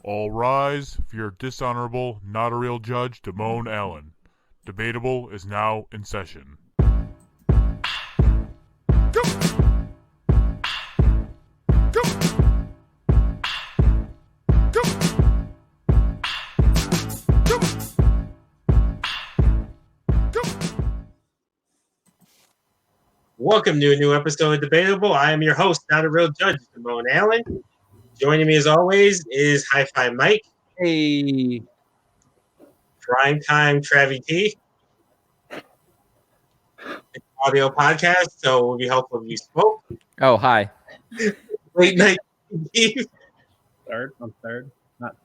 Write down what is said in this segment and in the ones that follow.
All rise for your dishonorable, not a real Judge Damone Allen. Debatable is now in session. Welcome to a new episode of Debatable. I am your host, not a real Judge Damone Allen. Joining me as always is HiFi Mike. Hey. PrimeTime Travvy T. It's an audio podcast, so it would be helpful if you spoke. Oh, hi. Late Night Keify. I'm third. Not.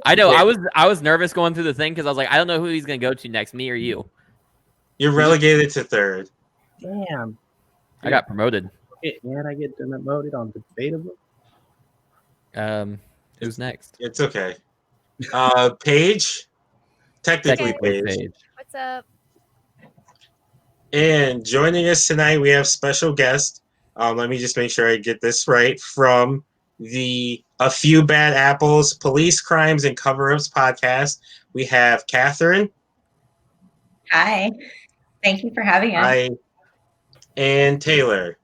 I know. I was nervous going through the thing because I was like, I don't know who he's gonna go to next, me or you. You're relegated to third. Damn. I got promoted. And I get demoted on Debatable. Who's next? It's okay. Paige. Technically Paige. What's up? And joining us tonight, we have special guest. Let me just make sure I get this right. From the A Few Bad Apples Police Crimes and Cover-Ups podcast, we have Katherine. Hi. Thank you for having us. Hi. And Taylor.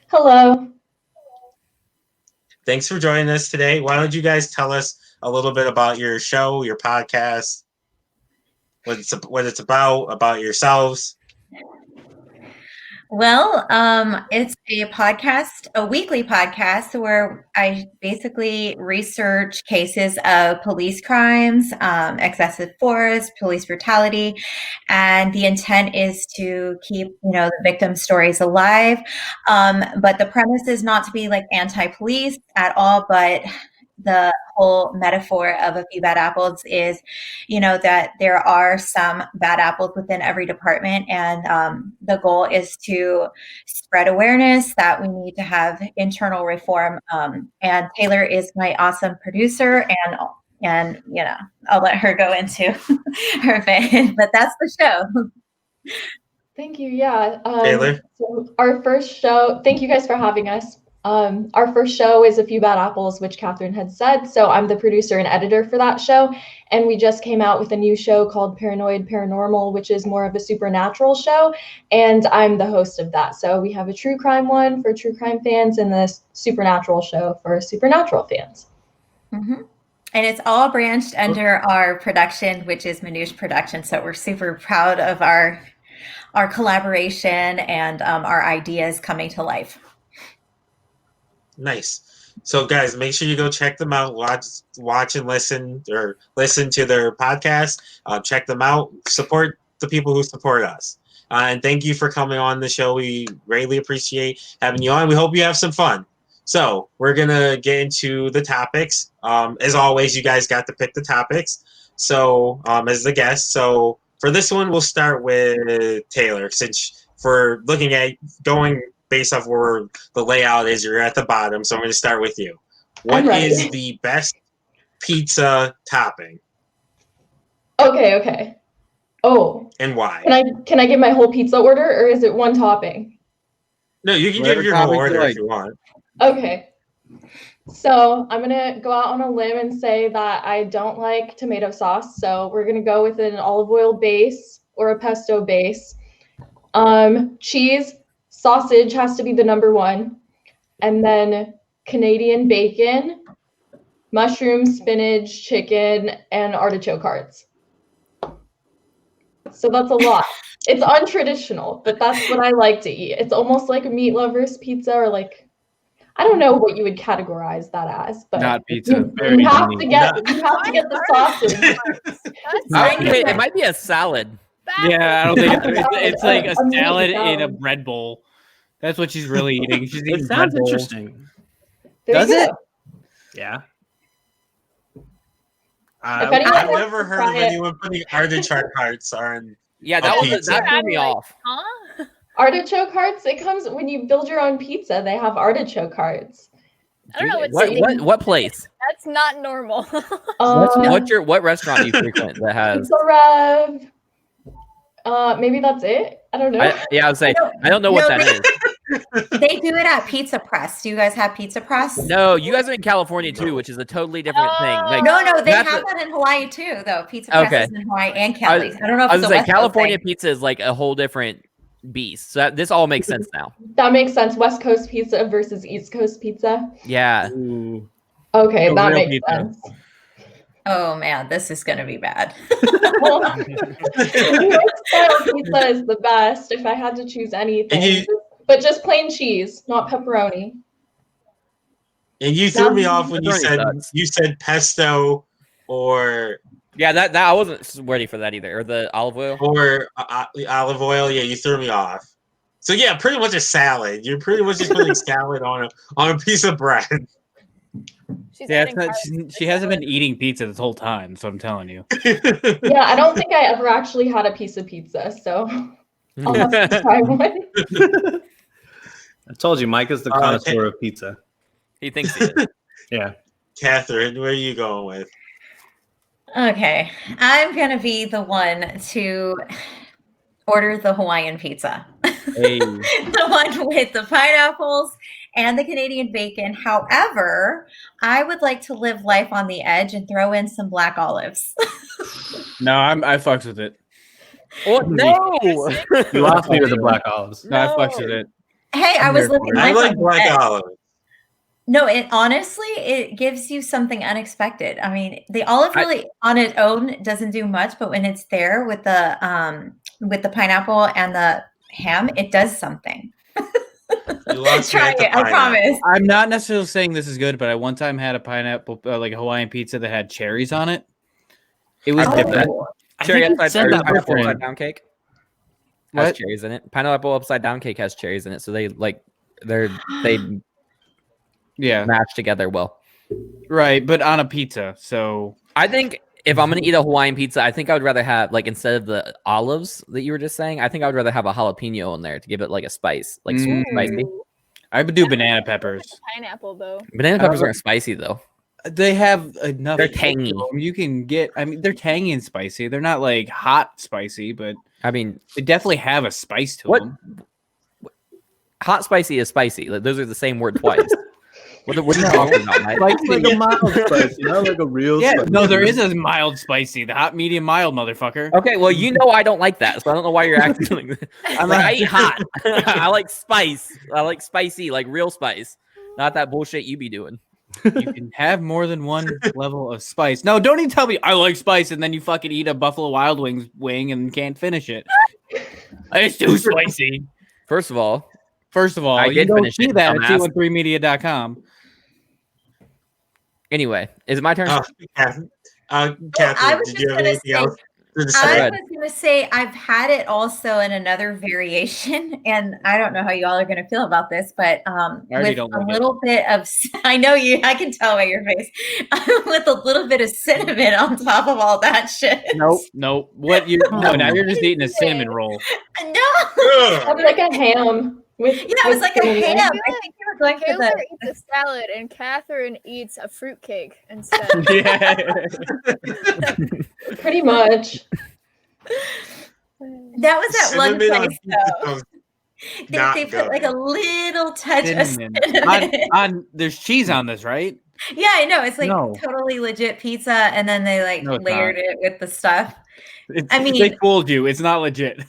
Hello. Thanks for joining us today. Why don't you guys tell us a little bit about your show, your podcast, what it's about yourselves? Well, it's a podcast, a weekly podcast where I basically research cases of police crimes, excessive force, police brutality, and the intent is to keep, the victim stories alive. But the premise is not to be like anti-police at all, but the whole metaphor of A Few Bad Apples is, that there are some bad apples within every department. And the goal is to spread awareness that we need to have internal reform. And Taylor is my awesome producer and I'll let her go into her bit, but that's the show. Thank you. Yeah. Taylor. So our first show, thank you guys for having us. Our first show is A Few Bad Apples, which Katherine had said. So I'm the producer and editor for that show. And we just came out with a new show called Paranormal, which is more of a supernatural show. And I'm the host of that. So we have a true crime one for true crime fans and the supernatural show for supernatural fans. Mm-hmm. And it's all branched under our production, which is Manoosh Productions. So we're super proud of our collaboration and our ideas coming to life. Nice. So, guys, make sure you go check them out. Watch and listen to their podcast. Check them out. Support the people who support us. And thank you for coming on the show. We greatly appreciate having you on. We hope you have some fun. So, we're going to get into the topics. As always, you guys got to pick the topics. So, as the guest. So, for this one, we'll start with Taylor. Since for looking at going based off where the layout is, you're at the bottom, so I'm going to start with you. What is the best pizza topping? Okay. Oh. And why? Can I give my whole pizza order, or is it one topping? No, you can give your whole order if you want. Okay. So I'm going to go out on a limb and say that I don't like tomato sauce, so we're going to go with an olive oil base or a pesto base. Cheese. Sausage has to be the number one, and then Canadian bacon, mushrooms, spinach, chicken, and artichoke hearts. So that's a lot. It's untraditional, but that's what I like to eat. It's almost like a meat lover's pizza, or like, I don't know what you would categorize that as, but not pizza. You have to get the sausage. It might be a salad. Yeah, I don't think it's like a salad in a bread bowl. That's what she's really eating. She's eating. It sounds interesting. Does it? Yeah. If I've anyone never heard of anyone putting artichoke hearts on. Yeah, that threw me off. Huh? Artichoke hearts. It comes when you build your own pizza. They have artichoke hearts. I don't know what place? That's not normal. What restaurant do you frequent that has Pizza Rev? Maybe that's it. I don't know. I would say I don't know what that is. They do it at Pizza Press. Do you guys have Pizza Press? No, you guys are in California too, which is a totally different thing. Like, No, they that's have that in Hawaii too, though. Pizza Press Okay. is in Hawaii and Cali. I don't know if I it's was a like West Coast California thing. pizza is like a whole different beast. So this all makes sense now. That makes sense. West Coast pizza versus East Coast pizza. Yeah. Ooh. Okay, So that real makes pizza. sense. Oh man, this is gonna be bad. New York style pizza is the best if I had to choose anything. But just plain cheese, not pepperoni. And you threw me off when Pepperoni you sucks. said pesto or Yeah, that I wasn't ready for that either. Or the olive oil. olive oil. Yeah, you threw me off. So yeah, pretty much a salad. You're pretty much just putting salad on a piece of bread. She's Yeah, adding it's not, carbs to she hasn't salad. been eating pizza this whole time. That's what I'm telling you. Yeah, I don't think I ever actually had a piece of pizza, so I'll have to try one. I told you, Mike is the connoisseur of pizza. He thinks he is. Yeah. Catherine, where are you going with? Okay, I'm gonna be the one to order the Hawaiian pizza. Hey. The one with the pineapples and the Canadian bacon. However, I would like to live life on the edge and throw in some black olives. No, I fucks with it. Oh no! You lost me with the black olives. No, I fucks with it. Hey, I I'm was here living for it. I life like on the black edge. olive. No, it honestly it gives you something unexpected. I mean, the olive really on its own doesn't do much, but when it's there with the pineapple and the ham, it does something. You lost me Try at the it, I pineapple. promise. I'm not necessarily saying this is good, but I one time had a pineapple, like a Hawaiian pizza that had cherries on it. It was I different. Oh. I Cherry think I've upside said that pineapple before. upside down cake has What? cherries in it. Pineapple upside down cake has cherries in it, so they Yeah, match together well. right. But on a pizza, so I think if I'm gonna eat a Hawaiian pizza, I think I would rather have like instead of the olives that you were just saying, I think I would rather have a jalapeno in there to give it like a spice, like sweet and spicy. Ooh, I would do banana peppers. pineapple though. Banana I don't peppers know. aren't spicy though. They have enough. They're kick to tangy. them. You can get. I mean, they're tangy and spicy. They're not like hot spicy, but I mean, they definitely have a spice to what them. hot spicy is spicy. Like, those are the same word twice. What are you talking about, Mike? Like a mild spice, not like a real Yeah, spice. no, there is a mild spicy, the hot, medium, mild, motherfucker. Okay, well, you know I don't like that, so I don't know why you're acting like that. I'm Like, not- I eat hot. I like spice. I like spicy, like real spice, not that bullshit you be doing. You can have more than one level of spice. No, don't even tell me I like spice and then you fucking eat a Buffalo Wild Wings wing and can't finish it. It's too spicy. First of all, I you did don't finish see it, that at at t13media.com. anyway, is it my turn? Catherine, I Catherine, was did just you have gonna anything say- else to Go decide? I ahead. was going to say I've had it also in another variation, and I don't know how you all are going to feel about this, but already with don't a like it. little bit of, I know you, I can tell by your face, with a little bit of cinnamon on top of all that shit. Nope. What you? No, now you're just eating a cinnamon roll. No. Ugh. Have like a ham with. Yeah, it was with like a cinnamon. ham. I think you were going for Taylor the. eats a salad and Catherine eats a fruitcake instead. Yeah. Pretty much. That was at one Cinnamon on place, pizza though. sounds not They put good. like a little touch Cinnamon. of cinnamon. There's cheese on this, right? Yeah, I know. It's like No. totally legit pizza, and then they like No, it's layered not. it with the stuff. I mean- they fooled you. It's not legit.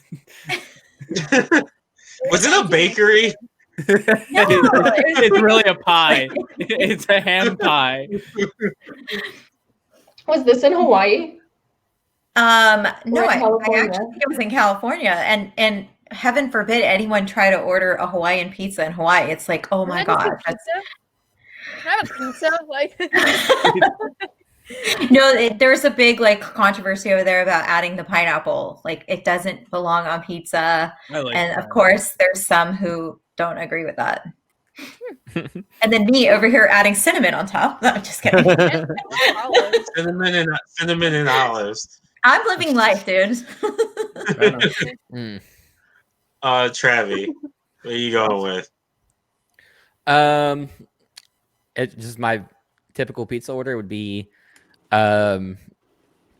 Was it a bakery? No, It's really a pie. It's a ham pie. Was this in Hawaii? No, Or in I California? actually think it was in California, and heaven forbid anyone try to order a Hawaiian pizza in Hawaii. It's like, oh my Can I god, just have pizza? Can I have a pizza? Like, no! There's a big like controversy over there about adding the pineapple. Like, it doesn't belong on pizza, I like and of that. course, there's some who don't agree with that. And then me over here adding cinnamon on top. No, I'm just kidding. olives. Cinnamon and olives. I'm living life, dude. Mm. Travvy, where you going with? It's just my typical pizza order would be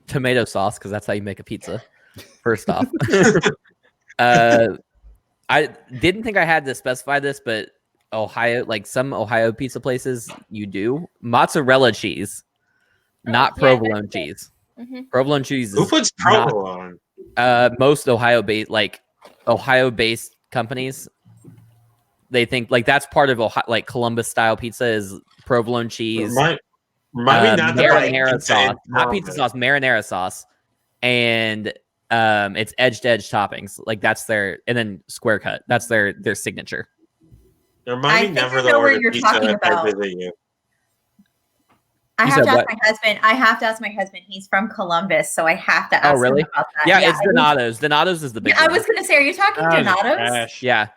tomato sauce because that's how you make a pizza. First off, I didn't think I had to specify this, but Ohio, like some Ohio pizza places, you do mozzarella cheese, not yeah, provolone cheese. Mm-hmm. Provolone cheese Who is puts provolone? most Ohio-based companies. They think like that's part of Ohio, like Columbus style pizza is provolone cheese, Remind me not to buy marinara pizza sauce, in not pizza sauce, marinara sauce, and it's edge to edge toppings. Like that's their, and then square cut. That's their signature. Remind me think never I to know what order you're pizza talking if I about. visit you. I You have said to ask what? my husband. I have to ask my husband. He's from Columbus, so I have to ask really? him about that. Yeah, it's Donato's. Donato's is the big Yeah, I one. was gonna say, are you talking Donato's? Trash. Yeah,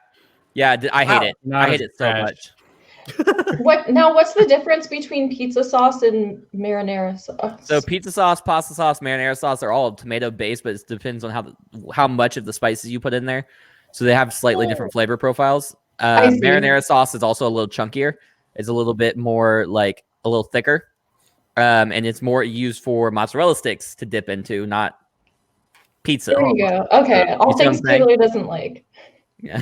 I hate it. I Donato's hate it so trash. much. What's the difference between pizza sauce and marinara sauce? So pizza sauce, pasta sauce, marinara sauce are all tomato based, but it depends on how much of the spices you put in there. So they have slightly different flavor profiles. I see. Marinara sauce is also a little chunkier. It's a little bit more like a little thicker. And it's more used for mozzarella sticks to dip into, not pizza. There you go. Okay, all You see what things I'm saying? Taylor doesn't like. Yeah.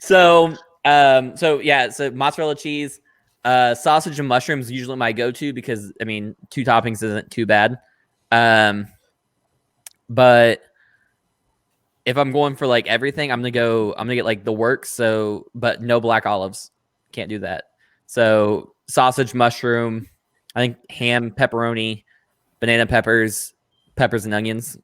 So mozzarella cheese, sausage and mushrooms is usually my go-to because I mean 2 toppings isn't too bad. But if I'm going for like everything, I'm gonna get like the works. So, but no black olives, can't do that. So sausage, mushroom, I think ham, pepperoni, banana peppers and onions.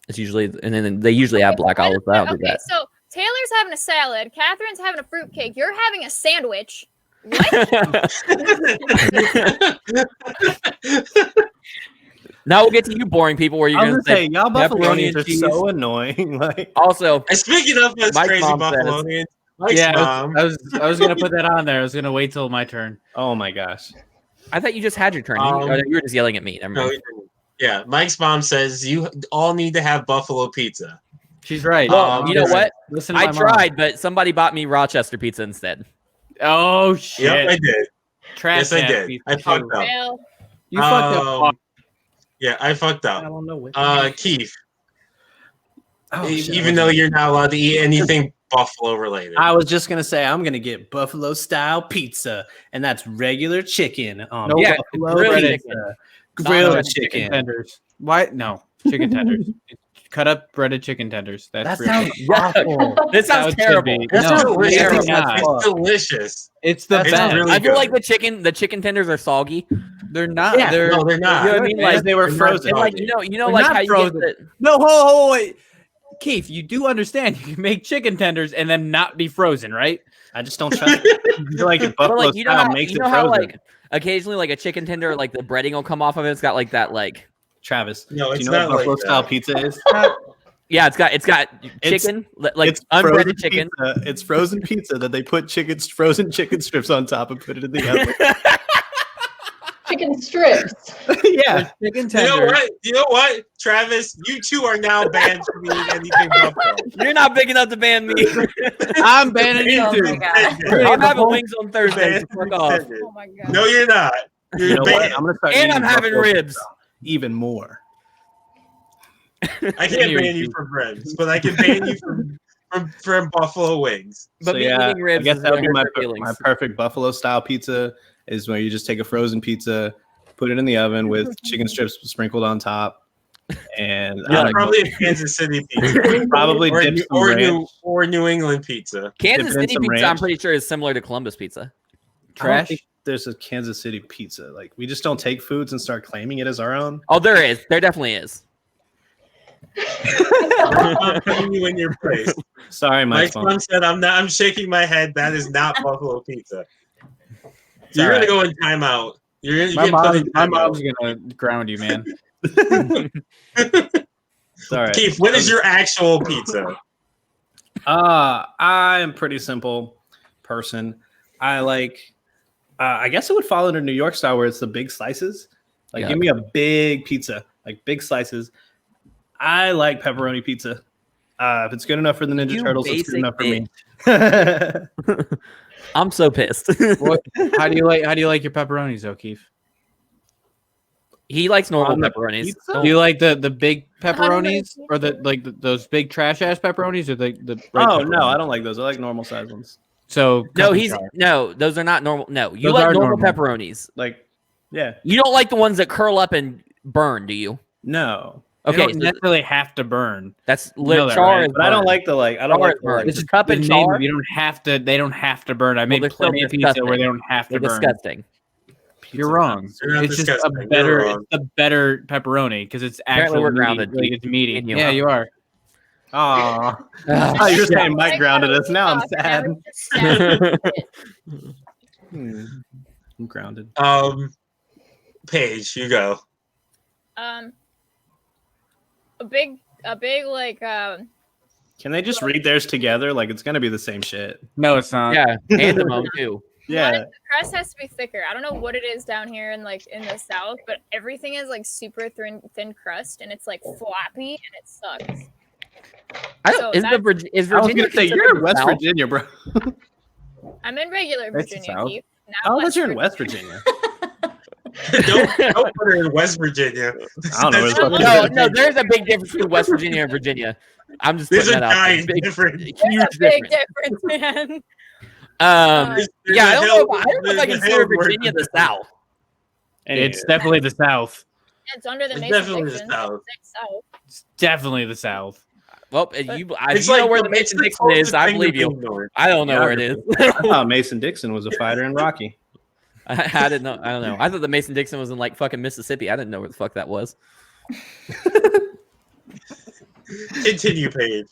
It's usually, and then they usually have black olives, but I don't do that. So Taylor's having a salad. Catherine's having a fruitcake. You're having a sandwich. What? Now we'll get to you boring people where you're I was going to gonna say say y'all pepperoni Buffalonians and are cheese. so annoying. Like, Also, And speaking of those Mike's crazy mom says- Buffalonians, Mike's Yeah, mom. I was gonna put that on there. I was gonna wait till my turn. oh my gosh. I thought you just had your turn. Um, You were just yelling at me. Never No, mind. he didn't. Yeah, Mike's mom says you all need to have buffalo pizza. She's right. Well, You know what? Listen to I my mom. tried, but somebody bought me Rochester pizza instead. Oh shit! Yep, I did. Trash Yes, I ass did. pizza, I too. fucked up. Well, You fucked up. Yeah, I fucked I up. don't know what. Keith, Oh, shit, even though you're not allowed to eat anything buffalo related. I was just gonna say I'm gonna get buffalo style pizza, and that's regular chicken on No, yeah, buffalo grilled pizza. chicken. Grilled Not chicken. tenders. Why? No, chicken tenders. Cut up breaded chicken tenders. That's That real. sounds Yuck. awful. This That sounds should terrible. be. That's No, delicious. it's not. It's delicious. It's the It's best. really I feel good. like the chicken tenders are soggy. They're not. Yeah, they're No, they're not. You know what I mean? Because Like they were they're not frozen. and like soggy. you know They're like not how you frozen. get the, no. Hold, wait. Keith, you do understand you can make chicken tenders and then not be frozen, right? I just don't trust it. I feel like but buffalo like you know style how, makes you it know how frozen. like occasionally like a chicken tender like the breading will come off of it. It's got like that like Travis, No, do it's you know what not like buffalo that. style pizza is? yeah it's got chicken like It's unbreaded frozen chicken. Pizza. It's frozen pizza that they put frozen chicken strips on top and put it in the oven. Chicken strips. Yeah, Chicken You know tenders. what? You know what, Travis? You two are now banned from eating anything buffalo. You're not big enough to ban me. I'm banning you Oh too. my god. I'm having wings on Thursday. So fuck off. oh my god. No, you're not. You're you know what? banned. I'm gonna start. And eating I'm having buffalo ribs. pizza even more. I can't ban you from ribs, but I can ban you from buffalo wings. But So, me yeah, eating ribs I guess is that would be gonna my, hurt your feelings. my perfect buffalo style pizza is where you just take a frozen pizza, put it in the oven with chicken strips sprinkled on top, and Yeah, like, probably a Kansas City pizza, probably or, dip New, some or, ranch. New England pizza. Kansas dip it in City some pizza, I'm ranch. pretty sure, is similar to Columbus pizza. I don't Trash. think there's a Kansas City pizza. Like, we just don't take foods and start claiming it as our own. Oh, there is. There definitely is. I'm putting you in your place. Sorry, Mike's Mike's mom said, I'm shaking my head. That is not buffalo pizza. You're all gonna go in timeout. You're My, gonna put in my timeout. mom's gonna ground you, man. It's all right. Keith, what is your actual pizza? I am pretty simple person. I like. I guess it would fall under New York style, where it's the big slices. Like, Yeah. give me a big pizza, like big slices. I like pepperoni pizza. If it's good enough for the Ninja You Turtles, it's good basic enough for me. I'm so pissed. What? How do you like your pepperonis, O'Keefe? He likes normal On the pepperonis. pizza? Don't- Do you like the big pepperonis Honey, or those big trash ass pepperonis or the Oh right no, pepperoni? I don't like those. I like normal size ones. So No, cup and he's char. no. Those are not normal. No, you Those like are normal normal. pepperonis. Like, yeah, You don't like the ones that curl up and burn, do you? no. They Okay, don't necessarily have to burn. that's know that, char right? is But I don't burn. like the like. I don't Char like is the burn. like. This is cup The and name char. of- you don't have to. They don't have to burn. I made they're still plenty of pizza where disgusting. they don't have to They're burn. disgusting. You're wrong. You're not It's just a disgusting. You're better. wrong. It's a better pepperoni because it's Apparently actual we're meat. grounded. Like it's meaty. Continue. Yeah, you are. Aw. Ugh. Oh, you're shit. saying Mike grounded us. Now I'm sad. I'm grounded. Paige, you go. A big like Can they just read theirs together? Like it's gonna be the same shit. No, it's not. Yeah, and the mom too. Yeah. the crust has to be thicker. I don't know what it is down here in like in the south, but everything is like super thin crust and it's like floppy and it sucks. I So don't, is I was Virginia? gonna say you're considered in West South? Virginia, bro. I'm in regular That's the Virginia, South. Keith. Oh, but you're in West Virginia. don't put her in West Virginia. I don't know. Where the fuck No, it is. no, there's a big difference between West Virginia and Virginia. I'm just There's putting a that out. there. giant Big, difference. huge There's a big difference. difference, man. There's Yeah, I a don't know. hill- If, I don't know if I there's a consider hill where- Virginia the South. It's definitely the South. It's under the It's Mason definitely the Dixon. South. It's south. It's definitely the South. Well, But- you It's know like where the it's Mason the Dixon is. closest I thing to believe you. being north. I don't know where it is. I thought Mason Dixon was a fighter in Rocky. I didn't know. I don't know. I thought the Mason Dixon was in like fucking Mississippi. I didn't know where the fuck that was. Continue, Paige.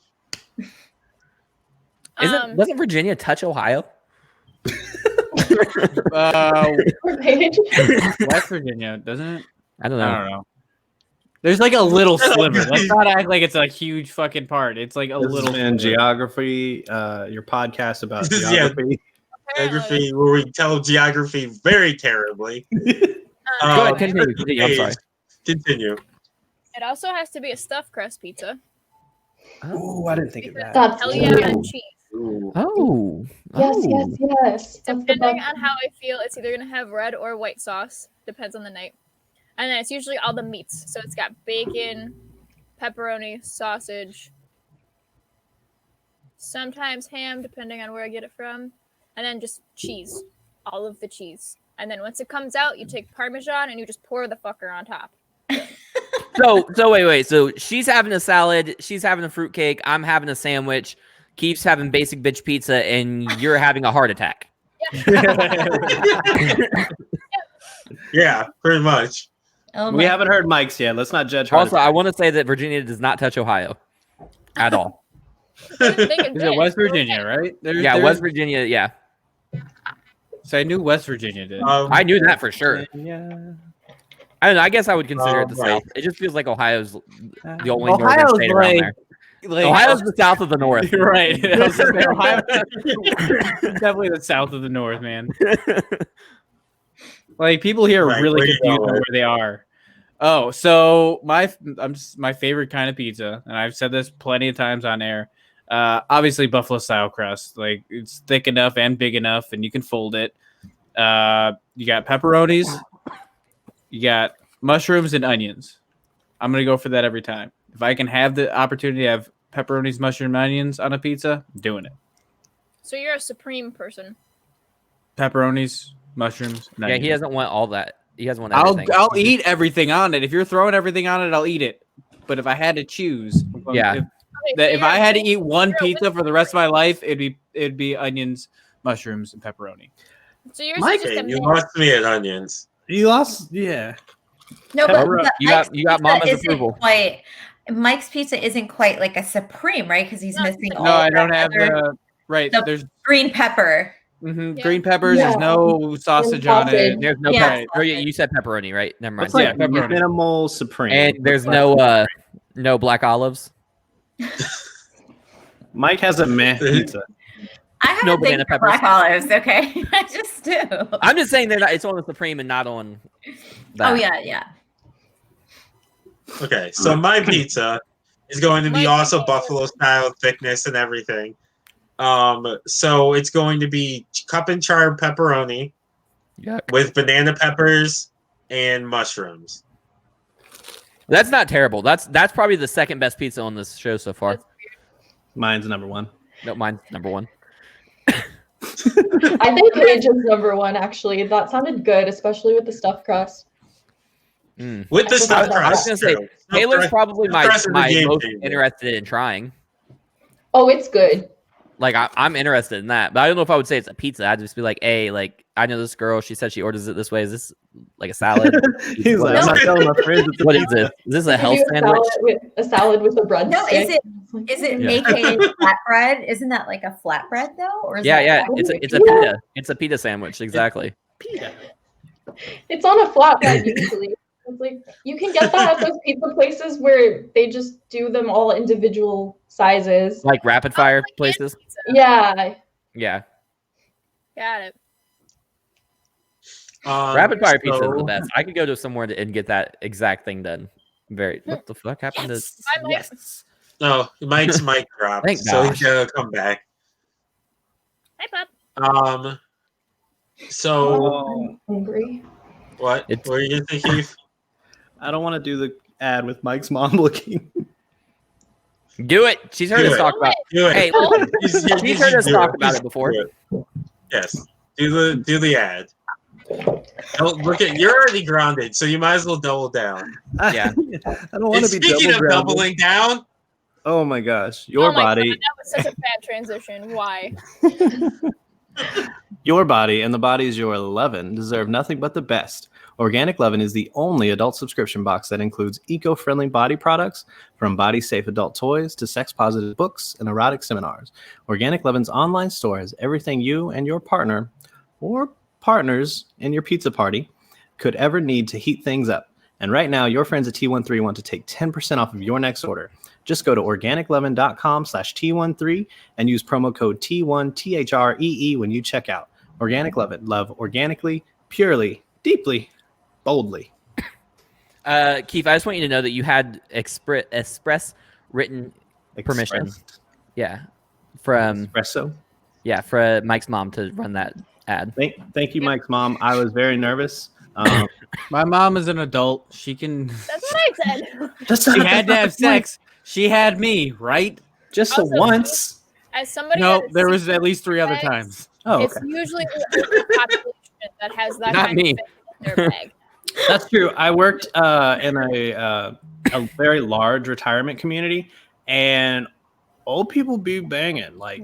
Doesn't Virginia touch Ohio? Paige. West Virginia, doesn't it? I don't I know. don't know. There's like a little sliver. Let's not act like it's a huge fucking part. It's like a This little has been sliver. geography. Your podcast about This is- yeah. geography. Geography, where we tell geography very terribly. Go ahead, continue. I'm sorry. Continue. It also has to be a stuffed crust pizza. Oh, I didn't think of Because that. That's hell yeah, weird. and cheese. Oh. Yes, yes, yes. That's the Depending best. on how I feel, it's either gonna have red or white sauce. Depends on the night. And then it's usually all the meats. So it's got bacon, pepperoni, sausage, sometimes ham, depending on where I get it from, and then just cheese, all of the cheese. And then once it comes out, you take Parmesan and you just pour the fucker on top. So wait. So she's having a salad. She's having a fruitcake. I'm having a sandwich. Keeps having basic bitch pizza, and you're having a heart attack. Yeah, pretty much. Oh We my haven't heard Mike's yet. Let's not judge. Also, I want to say that Virginia does not touch Ohio at all. They can Is it dance, West but Virginia, right? Yeah, West Virginia. Yeah, So I knew West Virginia did. I knew that for sure. Yeah. I don't know. I guess I would consider it the Right. South. It just feels like Ohio's the only Ohio's northern state around like- there. Like, Ohio's the south of the north. You're right. I was gonna say, Ohio- definitely the south of the north, man. Like people here are Right, really where you confused on going? where they are. Oh, so my favorite kind of pizza, and I've said this plenty of times on air. Obviously buffalo style crust, like it's thick enough and big enough, and you can fold it. You got pepperonis, you got mushrooms and onions. I'm gonna go for that every time. If I can have the opportunity to have pepperonis, mushroom, onions on a pizza, I'm doing it. So you're a supreme person. Pepperonis, mushrooms, and Yeah, onions. he doesn't want all that. He doesn't want everything. I'll eat everything on it. If you're throwing everything on it, I'll eat it. But if I had to choose, Yeah. Okay, if so I had to you're- eat one you're a pizza for the rest of my life, it'd be onions, mushrooms, and pepperoni. So yours Mike, is just a You mix. lost me at onions. You lost. Yeah. No, but, Pepperoni. but You got- Mike's you got pizza mama's isn't approval. Quite, Mike's pizza isn't quite like a supreme, right? Because he's No, missing all No, I that don't have other the right. the- There's green pepper. Yeah. green peppers. Yeah. There's no sausage on it. sausage. There's no Yeah. pepper. You said pepperoni, right? Never mind. It's like Yeah, pepperoni. minimal supreme. And there's no black olives. Mike has a meh pizza. I have No a thing banana for peppers. black olives. Okay, I just do. I'm just saying that it's on the supreme and not on. That. Oh yeah. Okay, so my pizza is going to be Mike, also you- buffalo style thickness and everything. So it's going to be cup and char pepperoni Yuck. with banana peppers and mushrooms. That's not terrible. That's probably the second best pizza on this show so far. Mine's number one. No, mine's number one. I think Paige is number one, actually. That sounded good, especially with the stuffed crust. With the stuffed I was crust. gonna say, true. Taylor's probably my crust is a game most changer. interested in trying. Oh, it's good. Like I'm interested in that, but I don't know if I would say it's a pizza. I'd just be like, hey, like I know this girl. She said she orders it this way. Is this like a salad? He's like, I'm not telling my friends. It's a What is pizza. this? Is this a They health do sandwich? a salad with a bread No, stick. is it Yeah. AKA flatbread? Isn't that like a flatbread though? Or is Yeah, that yeah. It's a pita. It's a pita sandwich. Exactly. It's on a flatbread usually. It's like you can get that at those pizza places where they just do them all individual sizes. Like rapid fire places. Yeah. Yeah. Got it. Rapid fire pizza is the so- best. I could go to somewhere and get that exact thing done. What the fuck happened to? Bye, Mike. No, Mike's mic dropped, Thank so gosh. he's gonna come back. Hi, Pop. So Oh, Hungry. what? It's- What are you gonna say, Keith? I don't want to do the ad with Mike's mom looking. Do it. She's heard Do us it. talk about. Do it. Hey, she's heard us talk about it before. Do it. Yes. Do the ad. Don't look at you're already grounded, so you might as well double down. Yeah. I don't want And to be speaking double of grounded. doubling down, Oh my gosh, your Oh my body, God, that was such a bad transition. Why? your body, and the bodies you're loving deserve nothing but the best. Organic Lovin' is the only adult subscription box that includes eco-friendly body products, from body-safe adult toys to sex-positive books and erotic seminars. Organic Lovin's online store has everything you and your partner or partners in your pizza party could ever need to heat things up. And right now, your friends at T13 want to take 10% off of your next order. Just go to organiclovin.com/T13 and use promo code T1THREE when you check out. Organic Lovin'. Love organically, purely, deeply, boldly. Keith, I just want you to know that you had express written permission. Expressed. Yeah. From Espresso. for Mike's mom to run that ad. Thank you, Mike's mom. I was very nervous. My mom is an adult. She can. That's what I said. Just She had to have sex. She had me, right? just Also, once. As somebody No, that there has was at least 3 other sex, times. Oh, It's okay. usually the older population that has that Not kind me. of thing in their bag. That's true. I worked in a very large retirement community, and old people be banging. Like,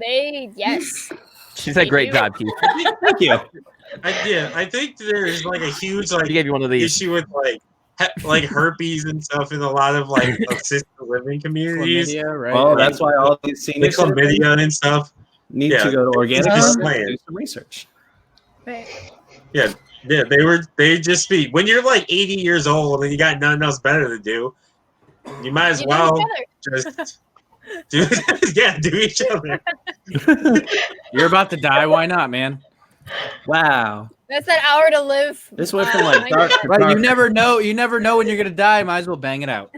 Yes. She said, "Great job, Keith." thank you. I think there's like a huge She like gave you one of these. issue with like herpes and stuff in a lot of like assisted living communities. Chlamydia, right? Well, that's why all these The senior citizens chlamydia and stuff. need Yeah. to go to Organic Just Lovin' and saying. do some research. Right. Yeah, they just be when you're like 80 years old and you got nothing else better to do, you might as You well know each other. just do each other. You're about to die. Why not, man? Wow. That's that hour to live. This went from like I dark know. to Right? You dark. never know. You never know when you're gonna die. Might as well bang it out.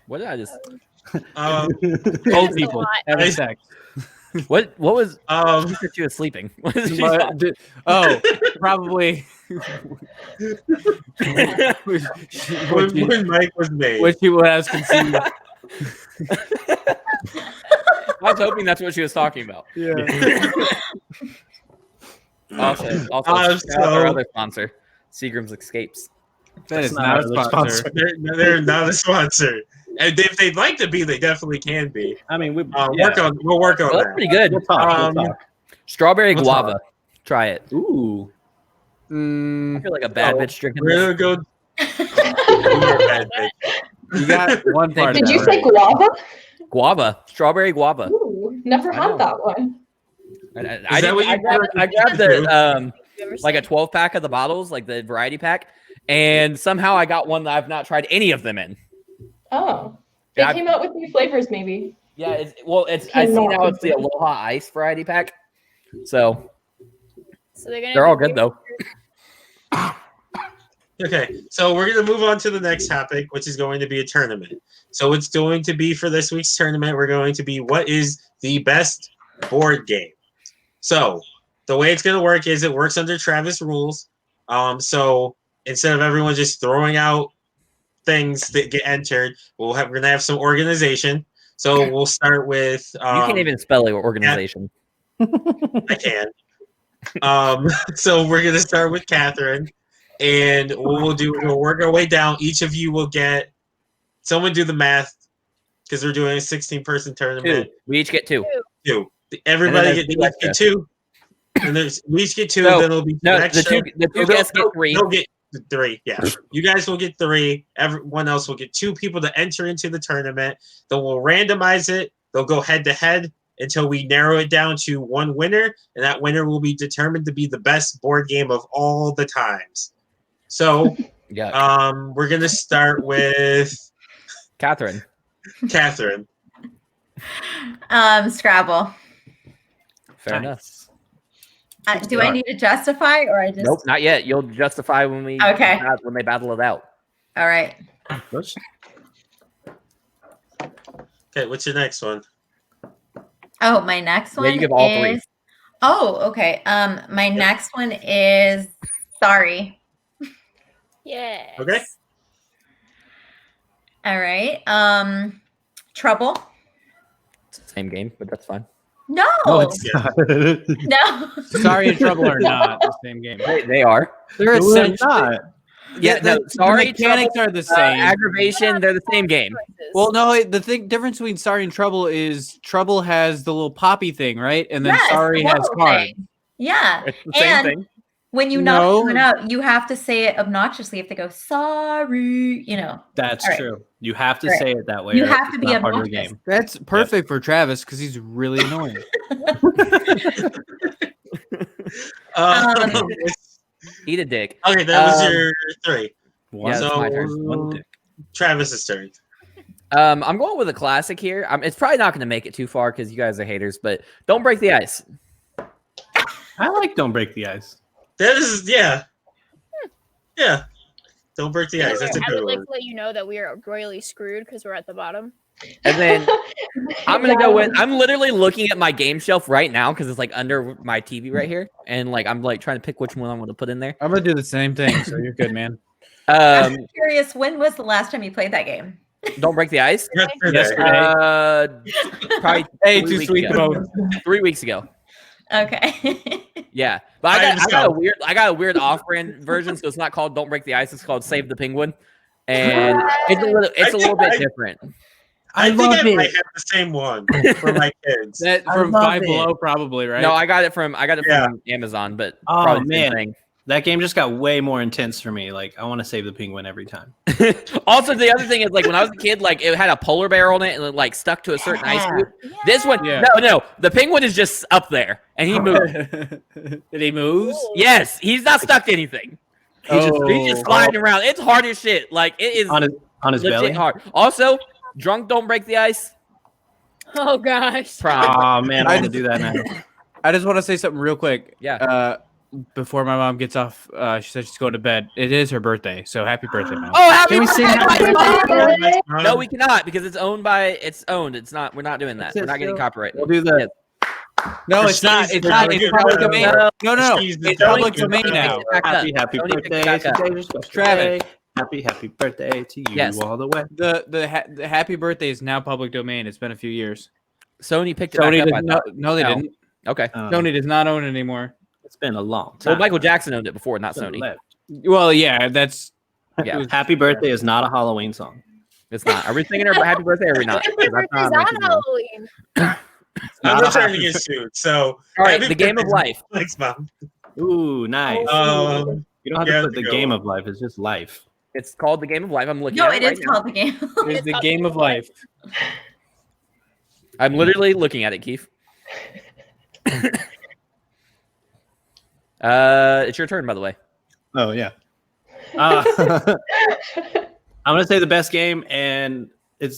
What did I just? Um, Old a people lot. having sex. What was? She um, said she was sleeping. What is she But- talking- oh, probably. when Mike was made. When I was conceived. I was hoping that's what she was talking about. Yeah. Also, shout out our so- other sponsor, Seagram's Escapes. That is That's not a not our sponsor. They're not a sponsor, and if they'd like to be, they definitely can be. I mean, We'll work on Well, that's that. pretty good. We'll talk. Um, We'll talk. Strawberry What's guava. Try it. Ooh. I Mm, feel like a bad Oh, bitch drinking We're this. gonna go. You're a bad bitch. you got one part. Did of you that say right. guava? Guava. Strawberry guava. Ooh, never I know. had that one. I that what you grabbed do? the You ever like a seen- 12 pack of the bottles, like the variety pack, and somehow I got one that I've not tried any of them in. Oh, they Yeah, came out with new flavors, maybe. Yeah, I see now it's the Aloha Ice variety pack. So So they're gonna they're all do- good though. Okay, so we're going to move on to the next topic, which is going to be a tournament. So it's going to be for this week's tournament, we're going to be what is the best board game. So the way it's going to work is it works under Travis rules. So instead of everyone just throwing out things that get entered. We're gonna have some organization. So we'll start with. You can't even spell organization. I can. So we're gonna start with Catherine, and we'll work our way down. Each of you will get. Someone do the math, because we're doing a 16-person tournament. 2. We each get 2. 2. Everybody get 2. And we each get 2. No, then it'll be the two guests get 3. They'll get 3. Yeah, you guys will get 3. Everyone else will get 2 people to enter into the tournament. Then we'll randomize it. They'll go head to head until we narrow it down to one winner, and that winner will be determined to be the best board game of all the times. So, we're gonna start with Catherine. Scrabble. Fair enough. Do I need to justify, or I just? Nope, not yet. You'll justify when we when they battle it out. All right. Okay, what's your next one? Oh, my next one. Yeah, you give all 3. Oh, okay. My next one is Sorry. Yeah. Okay. All right. Trouble. It's the same game, but that's fine. No. No, it's not. No. Sorry and Trouble are not the same game. They are. They're essentially not. Yeah, no, sorry. The mechanics are the same. Aggravation, they're the same game. Well, no, the difference between Sorry and Trouble is Trouble has the little poppy thing, right? And then Sorry the has little cards. thing. Yeah. It's the same thing. When you knock someone out, you have to say it obnoxiously. If they go sorry, That's true. You have to Right. say it that way. You or have to it's be not part of the obnoxious. game. That's perfect for Travis because he's really annoying. Eat a dick. Okay, that was your 3. Yeah, that's my turn. One dick. Travis's turn. I'm going with a classic here. It's probably not going to make it too far because you guys are haters, but Don't Break the Ice. I like Don't Break the Ice. That is, yeah. Don't break the ice. That's a I good would like one. to let you know that we are royally screwed because we're at the bottom. And then I'm going to go with, I'm literally looking at my game shelf right now because it's like under my TV right here. And like, I'm like trying to pick which one I want to put in there. I'm going to do the same thing. So you're good, man. I'm curious, when was the last time you played that game? Don't Break the Ice. Probably Hey, 3 too weeks sweet ago. to 3 weeks ago. Okay. Yeah, but I got a weird off-brand version, so it's not called Don't Break the Ice. It's called Save the Penguin, and it's a little bit different. I think I might have the same one for my kids. That from Five Below, probably, right? No, I got it from Amazon, but Oh probably the man, same thing. that game just got way more intense for me. Like I want to save the penguin every time. Also, the other thing is like when I was a kid, like it had a polar bear on it and it like stuck to a certain ice cube. This one, no, the penguin is just up there and he moves. Did he move? Yes, he's not stuck to anything. He's just sliding around. It's hard as shit. Like it is on his legit belly. hard. Also, Drunk Don't Break the Ice. Oh gosh. Oh man, I want to do that now. I just want to say something real quick. Yeah. Before my mom gets off, she said she's going to bed. It is her birthday, so happy birthday, Mom. Oh, happy Can we sing happy birthday! No, we cannot because it's owned. It's not. We're not doing that. We're not getting copyright. We'll do that. No, it's not. It's not. It's public domain. No. It's public domain now. Happy Sony birthday picked it back to David, Travis. Happy birthday to you all the way. The happy birthday is now public domain. It's been a few years. Sony picked it back up. No, they didn't. Okay. Sony does not own it anymore. It's been a long time. Well, Michael Jackson owned it before, not Sony. Well, yeah, that's. Yeah. Happy birthday is not a Halloween song. It's not. Are we singing her happy birthday or are we not? Happy birthday's on Halloween. I'm returning it soon. So, all right, the game of life. Thanks, Mom. Ooh, nice. You don't have to put the game of life. It's just life. It's called the game of life. I'm looking No, at it. it is called the game. It's the game of life. I'm literally looking at it, Keith. It's your turn, by the way. Oh yeah. I'm gonna say the best game, and it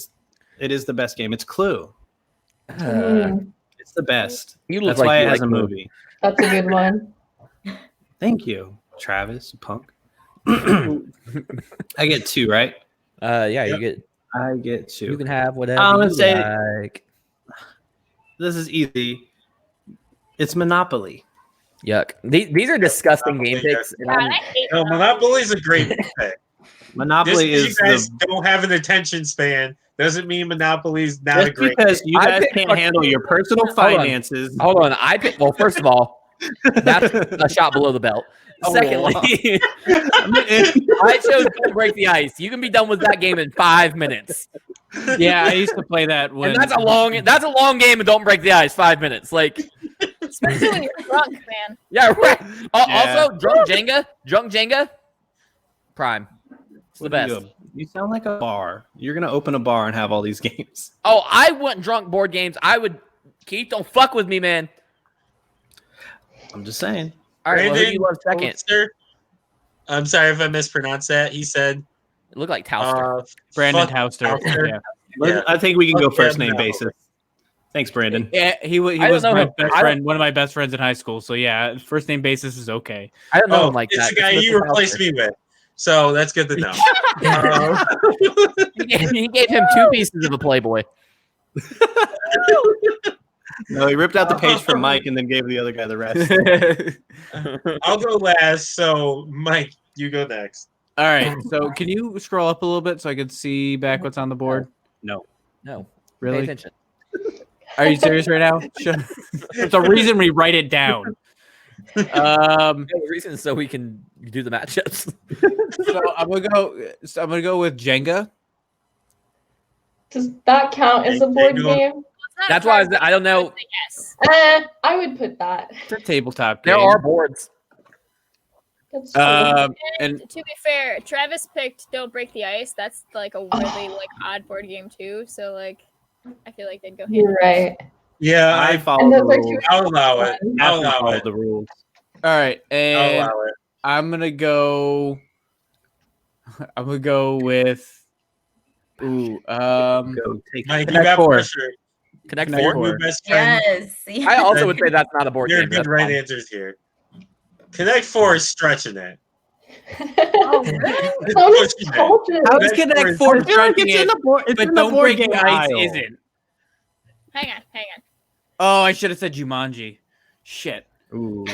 is the best game. It's Clue. It's the best. That's why it has a movie. That's a good one. Thank you, Travis, punk. I get 2, right? Yeah, you get. I get 2. You can have whatever I'm gonna you say like. this is easy. It's Monopoly. Yuck. These are disgusting game picks. And God, I hate No, Monopoly's a great pick. Monopoly Just is you guys the don't have an attention span doesn't mean Monopoly's not a just great. because you I guys picked can't fucking- handle your personal Hold on. finances. Hold on. Well, first of all, that's a shot below the belt. Oh, Secondly, I chose Don't Break the Ice. You can be done with that game in 5 minutes. Yeah, I used to play that when And that's a long game and Don't Break the Ice, 5 minutes. Like, Especially when you're drunk, man. yeah, right. Yeah. Also, drunk Jenga, Prime. It's the best. You sound like a bar. You're gonna open a bar and have all these games. Oh, I want drunk board games. I would. Keith, don't fuck with me, man. I'm just saying. All right, well, who do you love Brandon second? Tolster? I'm sorry if I mispronounced that. He said It looked like Towster. Brandon fuck Towster. Towster. Yeah. Yeah. I think we can go Okay, first name no. basis. Thanks, Brandon. Yeah, he I was don't know my him. best I don't- friend, one of my best friends in high school. So yeah, first name basis is okay. I don't know Oh, him like it's that. the guy It's you Mr. replaced Towster. me with. So that's good to know. He gave him 2 pieces of a Playboy. No, he ripped out the page from Mike and then gave the other guy the rest. I'll go last. So Mike, you go next. All right. So can you scroll up a little bit so I can see back what's on the board? No. Pay Really? attention. Are you serious right now? There's a reason we write it down. The reason is so we can do the matchups. So I'm gonna go with Jenga. Does that count as a board game? It's not That's why hard, I don't know. Yes. I would put that. It's a tabletop game. There are boards. That's true. And To be fair, Travis picked Don't Break the Ice. That's like a really odd board game too. So like, I feel like they'd go hand. You're right. Yeah, I follow And the those are rules. two. I'll allow it. I I'll have to allow follow it. the rules. all right, I'll and allow it. I'm gonna go with. Ooh, Go take Mike, you Connect got Four. pressure. Connect Connect 4. Four. Your best friend. Yes. I also would say that's not a board You're game. good That's right fine. answers here. Connect 4 is stretching it. Oh, really? So does Pushing it. Culture. how does Connect Connect Four Four is- I feel like stretching it's in it, the board. It's but in the Don't board Break game the Ice aisle. isn't? Hang on. Oh, I should have said Jumanji. Shit. Ooh.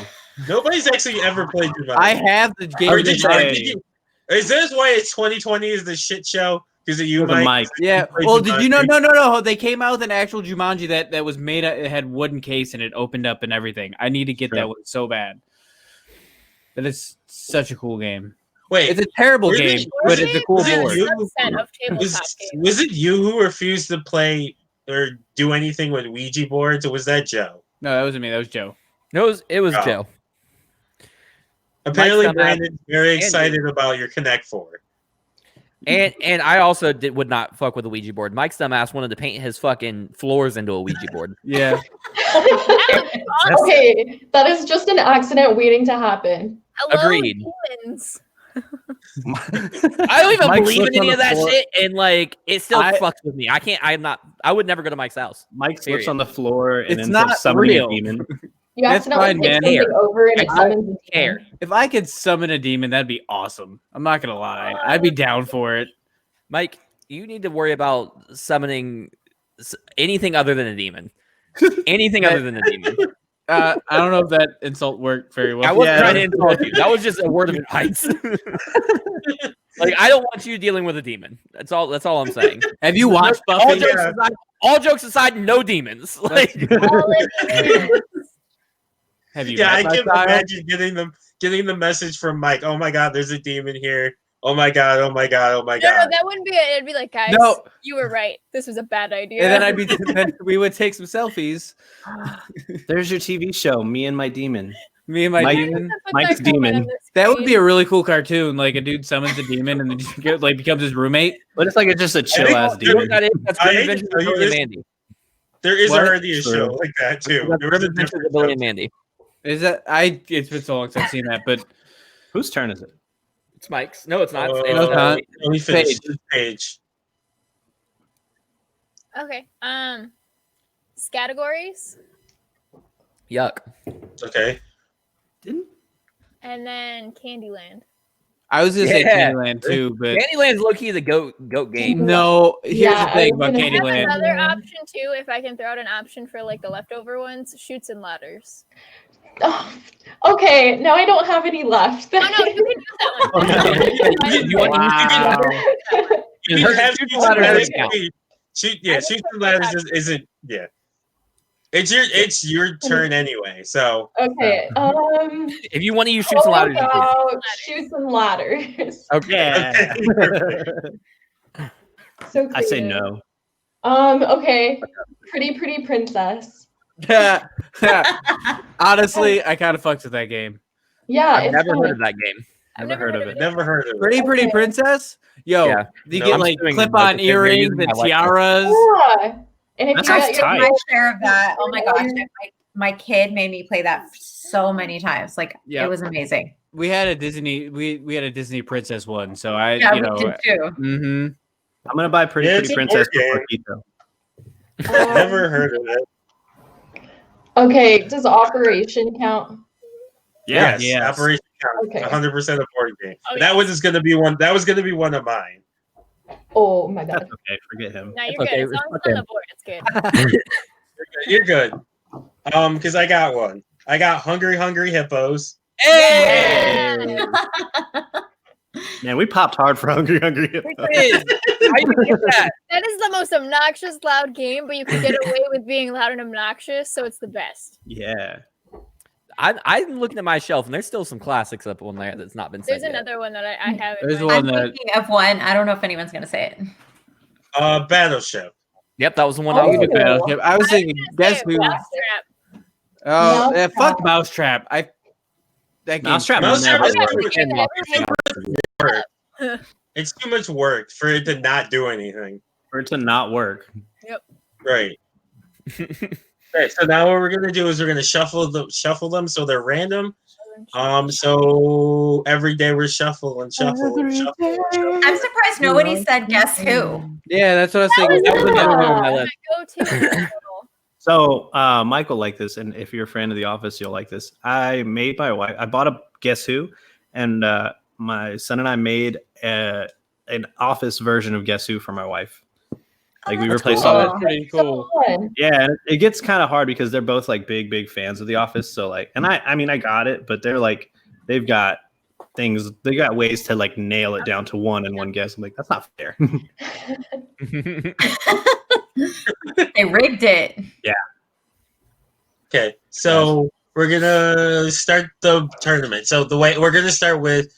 Nobody's actually ever played Jumanji. I have the game. Or Or did did you, they- did you- Is this why it's 2020 is the shit show? Because of you, With a Mike? mic. Yeah. Played Well, did you know? Jumanji? No. They came out with an actual Jumanji that was made. It had wooden case and it opened up and everything. I need to get Sure. that one so bad. But it's such a cool game. Wait, It's a terrible Was it- game, but it's a cool was it board. you? Subset of tabletop was, games. was it you who refused to play or do anything with Ouija boards, or was that Joe? No, that wasn't me. That was Joe. It was Oh. Joe. Apparently, dumbass Brandon's very and excited about your Connect 4. And I also would not fuck with a Ouija board. Mike's dumbass wanted to paint his fucking floors into a Ouija board. Yeah. Okay, that is just an accident waiting to happen. Hello, Agreed. demons. I don't even Mike believe slips in any on of the that floor. shit, and like it still I- fucks with me. I would never go to Mike's house. Mike Period. slips on the floor and It's ends up not summoning real. a demon. You That's accidentally fine, pick man. something over and it I summons a Care. demon. If I could summon a demon, that'd be awesome. I'm not gonna lie. I'd be down for it. Mike, you need to worry about summoning anything other than a demon. Anything other than a demon. I don't know if that insult worked very well. I wasn't Yeah. trying to insult you. That was just a word of advice. Like I don't want you dealing with a demon. That's all I'm saying. Have you watched All Buffy? jokes aside, all jokes aside, no demons. Like All it is. Have you? Yeah, I met my can child? imagine getting the message from Mike. Oh my God, there's a demon here. Oh my God. Oh my God. Oh my No, God. that wouldn't be it. It'd be like, guys, No. you were right. This was a bad idea. And then we would take some selfies. There's your TV show, Me and My Demon. Me and my Mike- demon. Put Mike's that comment demon. on the That would be screen. a really cool cartoon. Like a dude summons a demon and then like becomes his roommate. But it's like it's just a chill ass think- you know what demon. that is? That's I Grim hate to Adventures tell of you Billy and this. Mandy. There is What? already a True. show like that too. That's There Grim was a Adventures different of Billy show. and Mandy. Is that it's been so long since I've seen that, but Whose turn is it? It's Mike's. No, it's not. No, It's it's not. Let me finish this page. Okay. Categories, Yuck. Okay. Didn't and then Candyland. I was gonna say Yeah. Candyland too, but Candyland's low key the goat game. no. Here's Yeah, the I thing was about gonna I have say Candyland. another Yeah. option too, if I can throw out an option for like the leftover ones, Shoots and Ladders. Oh, okay, now I don't have any left. Oh no, you can use that one. You want You Her have shooting shoot ladders some count. shoot some ladders isn't yeah. It's your turn anyway. So Okay. If you want to use shoots and ladders, you can. Shoots and ladders. Yeah. So I say creative. no. Okay. Pretty princess. Honestly, I kind of fucked with that game. Yeah, I've it's never fun. heard of that game. Never heard of it. never heard of it. Pretty princess. Yo, Yeah. you No, get I'm like doing clip-on like the earrings fingers and and I like that. tiaras. Yeah. And if That you sounds get your tight. My share of that. Oh my gosh. My kid made me play that so many times. Like Yeah. it was amazing. We had a Disney. We had a Disney princess one. So I, Yeah, you we know. did too. Mm-hmm. I'm gonna buy Pretty Yeah, it's Pretty a Princess board for game. Marquito. Never heard of it. Okay, does Operation count? Yes, Yes. Operation Count. Okay. 100% a board game. Oh, That was gonna be one. That was gonna be one of mine. Oh my That's bad. okay. Forget him. No, you're It's good. okay, As long as it's it's on the board, it's good. You're good. Because I got one. I got Hungry Hippos. Hey! Man, we popped hard for Hungry Hippos. How you get that? That is the most obnoxious loud game, but you can get away with being loud and obnoxious, so it's the best. Yeah. I'm looking at my shelf, and there's still some classics up on there that's not been said There's yet. another one that I have. in There's mind. one I'm that. thinking of one. I don't know if anyone's gonna say it. Battleship. Yep, that was the one Oh. I was You looking could at. Battleship. I was thinking, guess who? Mousetrap. Oh, Mousetrap. fuck Mousetrap. That game. Mousetrap. Mousetrap never is worked. It's too much work for it to not do anything. For it to not work. Right. Okay, so now what we're gonna do is we're gonna shuffle them so they're random. So every day we're shuffling. I'm surprised nobody said guess who. Yeah, that's what I was thinking. That was another one on my list. Go-to. So Michael liked this, and if you're a fan of The Office, you'll like this. I made my wife. I bought a Guess Who, and my son and I made an Office version of Guess Who for my wife. Like we replaced all cool. that. That's pretty cool. Fun. Yeah, and it gets kind of hard because they're both like big fans of The Office. So like, and I mean, I got it, but they're like, they've got things, they got ways to like nail it down to one in one guess. I'm like, that's not fair. They rigged it. Okay, so we're gonna start the tournament. So the way we're gonna start with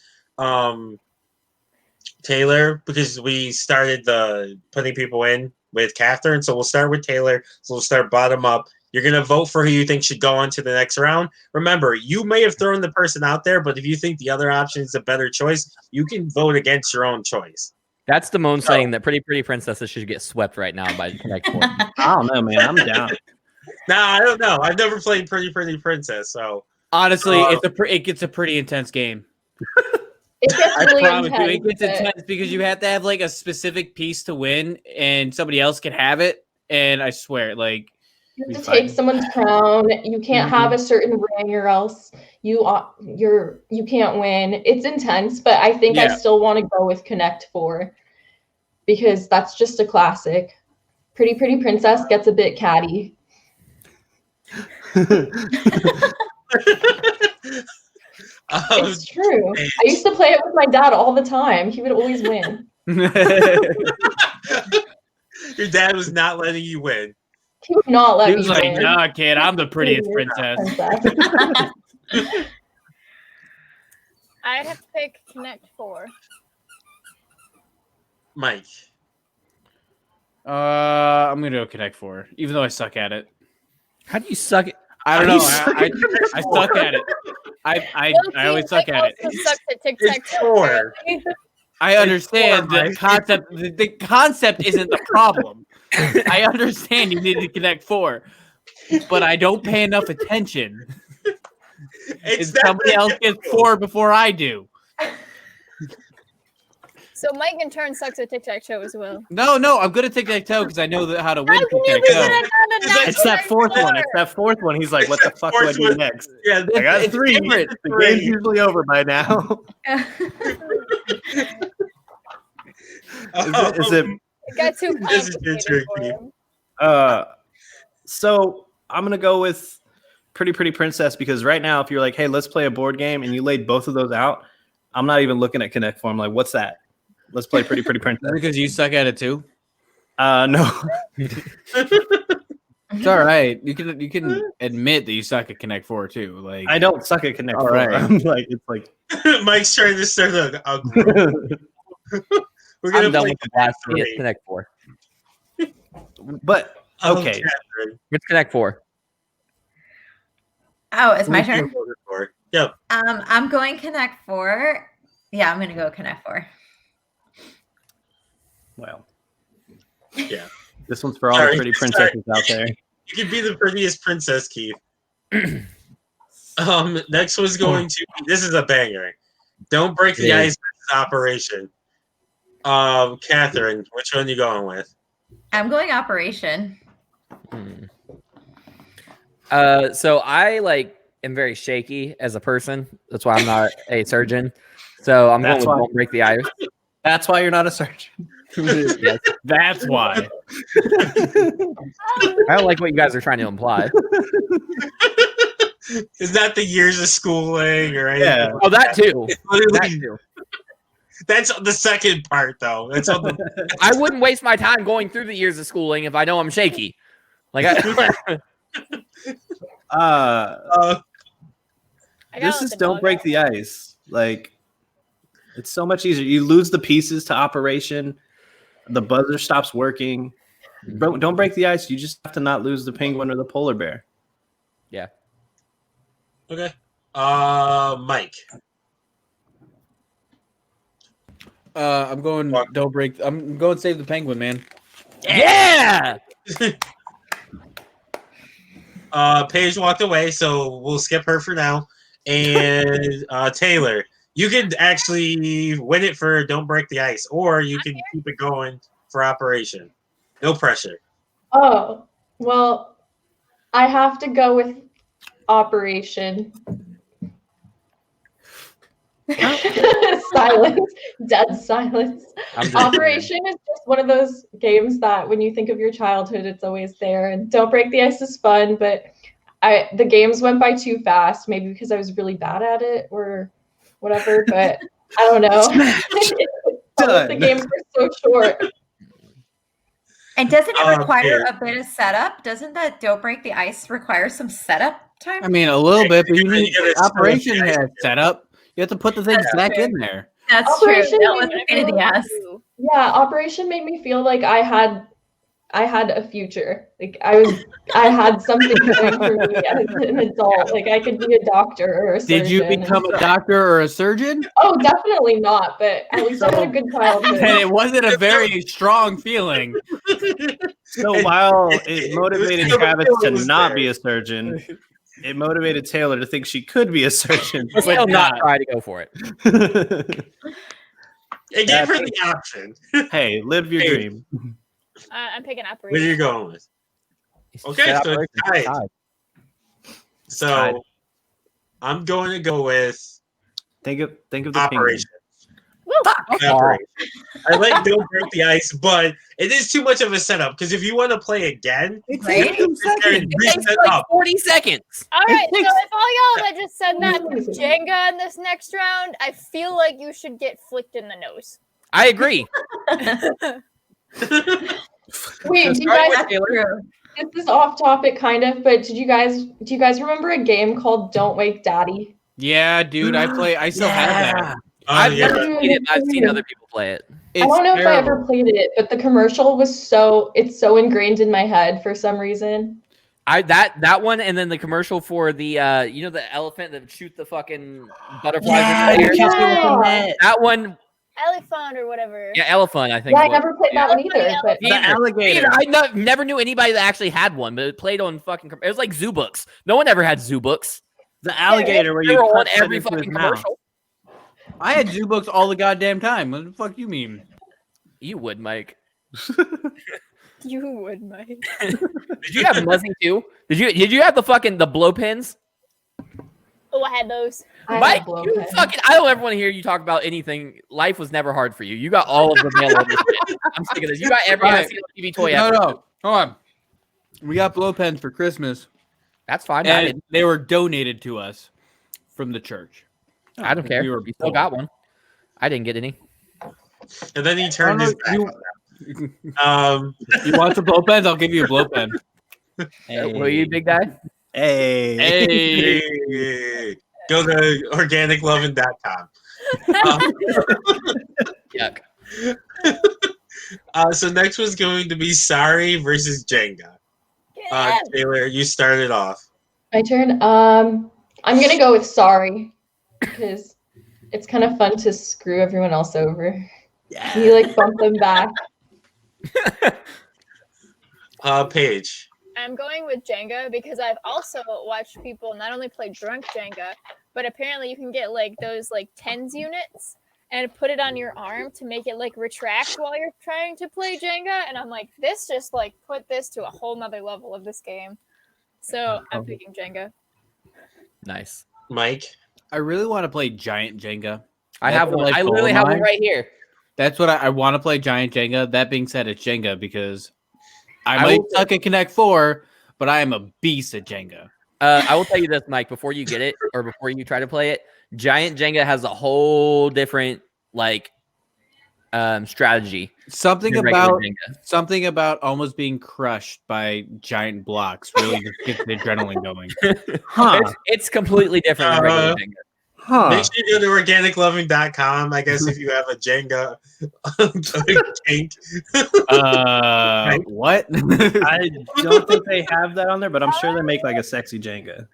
Taylor, because we started the putting people in with Catherine. So we'll start with Taylor. So we'll start bottom up. You're gonna vote for who you think should go on to the next round. Remember, you may have thrown the person out there, but if you think the other option is a better choice, you can vote against your own choice. That's Damone saying that Pretty Princesses should get swept right now by Connect Four. I don't know, man. I'm down. Nah, I don't know. I've never played Pretty Princess, so Honestly, it gets a pretty intense game. It gets I really promise you, it intense. gets intense because you have to have like a specific piece to win, and somebody else can have it. And I swear, like You have to Fine. take someone's crown. You can't have a certain ring, or else you can't win. It's intense, but I think I Yeah. still want to go with Connect 4 because that's just a classic. Pretty Princess gets a bit catty. It's true. I used to play it with my dad all the time. He would always win. your dad was not letting you win. He would not let he me was like, win. "Nah, kid, I'm the prettiest You're not princess." I have to pick Connect 4. Mike. I'm gonna go Connect 4, even though I suck at it. How do you suck it? I don't How know. do you suck I at suck at it. I always suck at it. Also sucks at It's tic-tac-toe, 4. apparently. I understand four, the Mike. concept. The concept isn't the problem. I understand you need to Connect 4, but I don't pay enough attention. It's And somebody not else that gets difficult. 4 before I do. So Mike in turn sucks at tic-tac-toe as well. No, I'm good at tic-tac-toe because I know how to win How can you be tic-tac-toe. good at that and not It's that Connect fourth one. 4? It's that fourth one. He's like, what the fuck do I Fourth do one. next? Yeah, I got It's 3. different. The game's usually over by now. Is it It got too This is too complicated for tricky. him. so I'm gonna go with Pretty Princess, because right now, if you're like, hey, let's play a board game, and you laid both of those out, I'm not even looking at Connect Four. I'm like, what's that? Let's play Pretty Princess. Because you suck at it too. No. It's all right. You can admit that you suck at Connect Four too. Like I don't suck at Connect All 4. right. I'm like, it's like Mike's trying to start a group. We're I'm done play with the last Connect minute Connect 4. but okay. Catherine. What's Connect 4? Oh, it's my turn. Yep. I'm going Connect 4. Yeah, I'm gonna go Connect 4. Well, Yeah. this one's for all Sorry, the pretty princesses sorry. out there. You could be the prettiest princess, Keith. Next one's going to be, this is a banger. Don't break the Yeah. ice versus Operation. Catherine, which one you going with? I'm going Operation. So I am very shaky as a person. That's why I'm not a surgeon. So I'm That's going with why. Don't Break the Ice. That's why you're not a surgeon. Yes. that's why. I don't like what you guys are trying to imply. Is that the years of schooling or anything? Yeah. Oh, that too. It's literally- That too. That's the second part, though. That's on the. I wouldn't waste my time going through the years of schooling if I know I'm shaky. Like, Uh, I got This with is the Don't dog Break out. the Ice. Like, it's so much easier. You lose the pieces to Operation. The buzzer stops working. Don't break the ice. You just have to not lose the penguin or the polar bear. yeah. okay. Mike. I'm going. Don't break. I'm going. Save the penguin, man. Yeah. Paige walked away, so we'll skip her for now. And Taylor, you could actually win it for Don't Break the Ice, or you can keep it going for Operation. No pressure. Oh, well, I have to go with Operation. Silence. Dead silence. I'm just Operation is just one of those games that when you think of your childhood, it's always there. And Don't Break the Ice is fun, but the games went by too fast, maybe because I was really bad at it or whatever, but I don't know. The games were so short. And doesn't it require Okay. a bit of setup? Doesn't that Don't Break the Ice require some setup time? I mean, a little bit, but you need You gotta Operation set up the has setup. You have to put the things That's back true. in there. That's Operation true. That was made a pain in the ass. Yeah, Operation made me feel like I had a future. Like I had something going for me as an adult. Like I could be a doctor or a surgeon. Did you become a doctor or a surgeon? Oh, definitely not. But at least I had a good childhood. And it wasn't a very strong feeling. So while it motivated still- Travis it to was not there. be a surgeon, it motivated Taylor to think she could be a surgeon. Let's still not try to go for it. It gave her the option. Hey, live your Hey. dream. I'm picking Where are Operation. you going with? Okay, Set so Operation. it's tied. So tied. I'm going to go with Think of the Operation. Woo! Operation. I like Don't Break the Ice, but it is too much of a setup because if you want to play again, It Right? takes 2 seconds. It takes reset like up. 40 seconds. All right, so takes- if all y'all that just said that was Jenga in this next round, I feel like you should get flicked in the nose. I agree. Wait, do you Starting guys? with Taylor. True. This is off topic, kind of. But do you guys remember a game called Don't Wake Daddy? Yeah, dude, I still have that. I've yeah. never played it, but I've seen other people play it. It's I don't know if I ever terrible. played it, but the commercial was it's so ingrained in my head for some reason. That one, and then the commercial for the the elephant that would shoot the fucking butterflies. Yeah, in the you air. catch it with the Yeah. net. That one, Elephant or whatever. yeah, elephant. I think. Yeah, I it was. never played that one either. But Me The either. alligator. I never knew anybody that actually had one, but it played on fucking. It was like Zoo Books. No one ever had Zoo Books. The alligator where They you were on punch it every into his fucking mouth. commercial. I had Zoo Books all the goddamn time. What the fuck you mean? You would, Mike. You would, Mike. Did you have muzzing too? Did you have the blow pins? Oh, I had those. I Mike, had blow you pens. fucking. I don't ever want to hear you talk about anything. Life was never hard for you. You got all of the mail order shit. I'm sick of this. You got every Right. single TV toy No, ever. no, hold on. We got blow pens for Christmas, That's fine. And they were donated to us from the church. I don't care. We were You still poor. got one. I didn't get any. And then he turned his back. You want some blow pens? I'll give you a blow pen. Will you, big guy? Hey. Hey. Go to organiclovin.com. Yuck. So next was going to be Sorry versus Jenga. Taylor, you started off. My turn. I'm gonna go with Sorry because it's kind of fun to screw everyone else over. Yeah. You like bump them back. Paige. I'm going with Jenga because I've also watched people not only play drunk Jenga, but apparently you can get like those like tens units and put it on your arm to make it like retract while you're trying to play Jenga. And I'm like, this just like put this to a whole nother level of this game. So I'm picking Jenga. Nice. Mike. I really want to play Giant Jenga. I That's have what one. I pull literally in have one mind. right here. That's what I want to play Giant Jenga. That being said, it's Jenga because I I might will- suck at Connect 4, but I am a beast at Jenga. I will tell you this, Mike, before you get it or before you try to play it, Giant Jenga has a whole different like strategy. Something than regular about Jenga. almost being crushed by giant blocks really just gets the adrenaline going. Huh. It's completely different than regular Jenga. Huh. Make sure you go to organiclovin.com. I guess if you have a Jenga tank. What? I don't think they have that on there, but I'm sure they make like a sexy Jenga.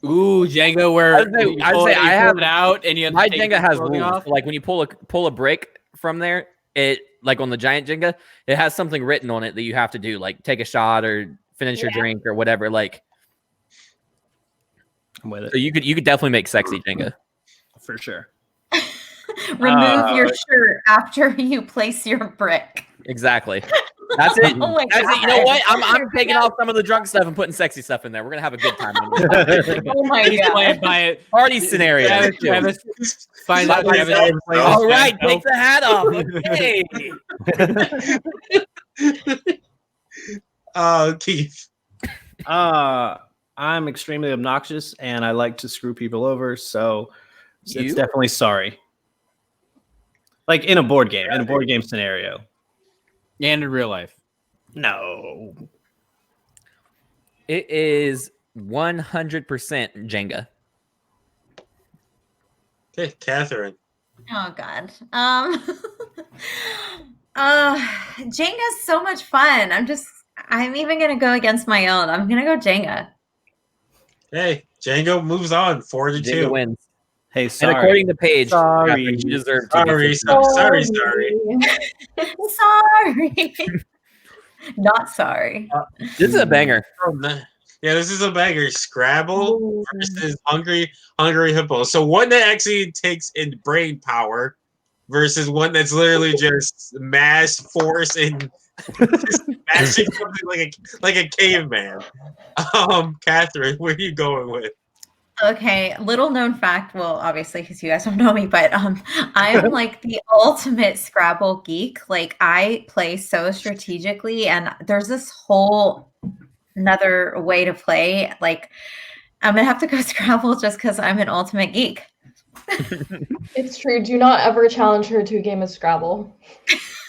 Ooh, Jenga where I'd say- you I'd pull say it- you I pull have- it out and you have to My take Jenga the has clothing rules. off. Like when you pull a brick from there, it like on the Giant Jenga, it has something written on it that you have to do, like take a shot or finish your drink or whatever. Like, I'm with it so you could definitely make sexy Jenga. for sure. Remove your shirt after you place your brick. Exactly. That's it. Oh my That's it. You know God. what? I'm taking off some of the drunk stuff and putting sexy stuff in there. We're gonna have a good time. On this. Oh my He's playing god. by it. Party scenario. Travis, find out Travis didn't play All this right, by take the hat off. Okay. Keith. I'm extremely obnoxious and I like to screw people over, so You? it's definitely Sorry. Like in a board game scenario. and in real life. No. It is 100% Jenga. Okay, Catherine. Oh god. Jenga's so much fun. I'm even gonna go against my own. I'm gonna go Jenga. Hey, Django moves on 4-2. Jenga wins. Hey, And sorry. according to Paige, Sorry. Catherine, you deserve to be Sorry, 50. sorry. Sorry. Not sorry. This is a banger. Oh, no. Yeah, this is a banger. Scrabble versus Hungry Hippo. So one that actually takes in brain power versus one that's literally just mass force and just smashing something like a caveman. Catherine, where are you going with? Okay, little known fact, well, obviously, because you guys don't know me, but I'm like the ultimate Scrabble geek. Like, I play so strategically, and there's this whole another way to play. Like, I'm gonna have to go Scrabble just because I'm an ultimate geek. It's true. Do not ever challenge her to a game of Scrabble.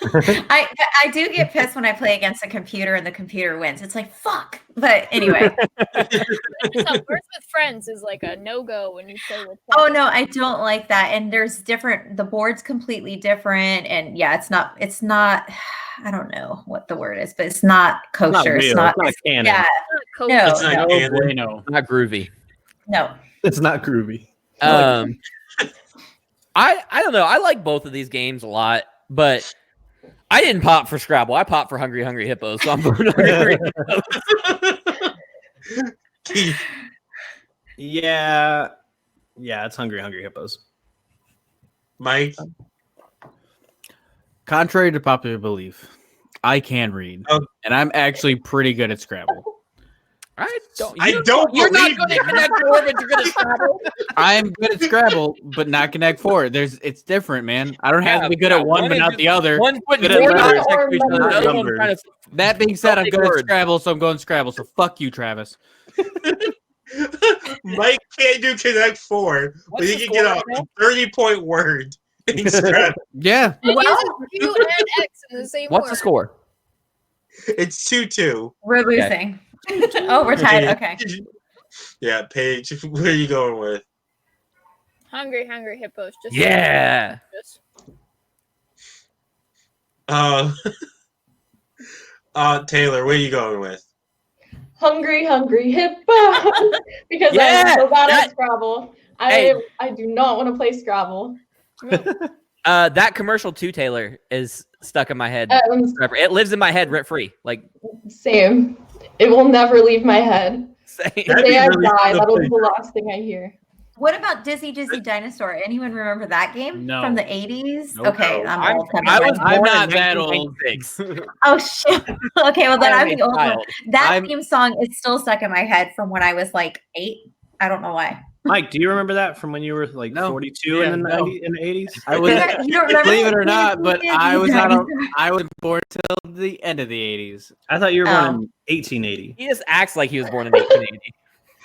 I do get pissed when I play against a computer and the computer wins. It's like, fuck. But anyway. So Words with Friends is like a no-go when you play with Oh friends. no, I don't like that. And the board's completely different. And yeah, it's not I don't know what the word is, but it's not kosher. real. It's not canon. yeah, Cool. no, It's not no, canon. Bueno. Not groovy. no. It's not groovy. I don't know. I like both of these games a lot, but I didn't pop for Scrabble. I popped for Hungry Hippos, so I'm voting Hungry Hippos. Keith. Yeah, it's Hungry Hippos. Mike. Contrary to popular belief, I can read, Oh. and I'm actually pretty good at Scrabble. I don't. I You don't You're not believe good you. at Connect Four, but you're good at Scrabble. I'm good at Scrabble, but not Connect Four. It's different, man. I don't have to be good at one, but is not just- the other. One's putting Good at four letters. dots next to each other. Or The other one's numbers. trying to. That being said, I'm Big good at word. Scrabble, so I'm going Scrabble. So fuck you, Travis. Mike can't do Connect 4, but What's he the can get score a right 30-point word in Scrabble. Yeah. It Well- uses Q and X in the same What's word. the score? It's 2-2. We're losing. Oh, we're tied. Okay. Yeah, Paige, what are you going with? Hungry hippos. Just Yeah. Just- Taylor, what are you going with? Hungry hippo. Because Yeah, I'm so bad that- at Scrabble. Hey. I do not want to play Scrabble. That commercial too, Taylor, is stuck in my head. Forever. It lives in my head rent free. Like Same. It will never leave my head. same. The That'd be day I really die, fun to that'll play. be the last thing I hear. What about Dizzy Dinosaur? Anyone remember that game No. from the 80s? Nope. Okay, I'm old. I was I'm born not in that old. 1996. Oh shit. Okay, well then I am I'm a the old one. child. That I'm- theme song is still stuck in my head from when I was like 8. I don't know why. Mike, do you remember that from when you were like No. 42 Yeah, in the no. 90s, in the 80s? I was, You don't remember believe it that? or not, but I was Dizzy not. Dinosaur. I was born till the end of the 80s. I thought you were born Oh. in 1880. He just acts like he was born in 1880.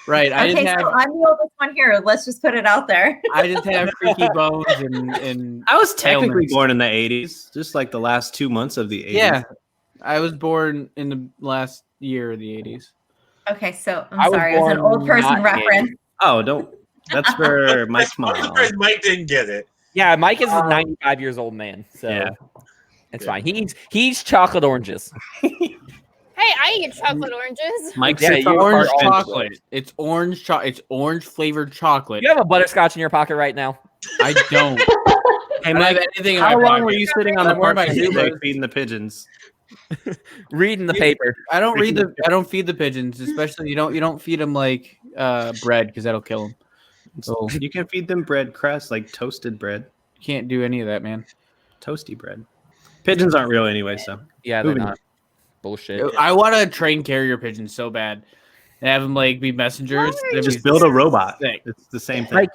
Right. I Okay, didn't so have. I'm the oldest one here. Let's just put it out there. I didn't have creaky bones and. I was technically ailments. born in the 80s, just like the last 2 months of the 80s. Yeah, I was born in the last year of the 80s. Okay, so I I'm was sorry. It was an born old person not reference. Oh, don't. That's for Mike's I'm mom. surprised Mike didn't get it. Yeah, Mike is a 95 years old man, so Yeah. it's fine. He eats chocolate oranges. Hey, I eat chocolate oranges. Mike's Yeah, sits you on are Orange orange all- chocolate. It's orange. It's orange flavored chocolate. You have a butterscotch in your pocket right now. I don't. Hey, I don't have Mike, anything in how my long pocket. were you sitting on the I'm wearing park my bench today Zubas. feeding the pigeons? Reading the paper. I don't read the. I don't feed the pigeons, especially you don't feed them like bread because that'll kill them. So You can feed them bread crust, like toasted bread, you can't do any of that, man. toasty bread. Pigeons aren't real anyway, so. Yeah, they're Moving not. Bullshit. I want to train carrier pigeons so bad, and have them like be messengers. That'd Just be build a robot. sick. It's the same thing. Like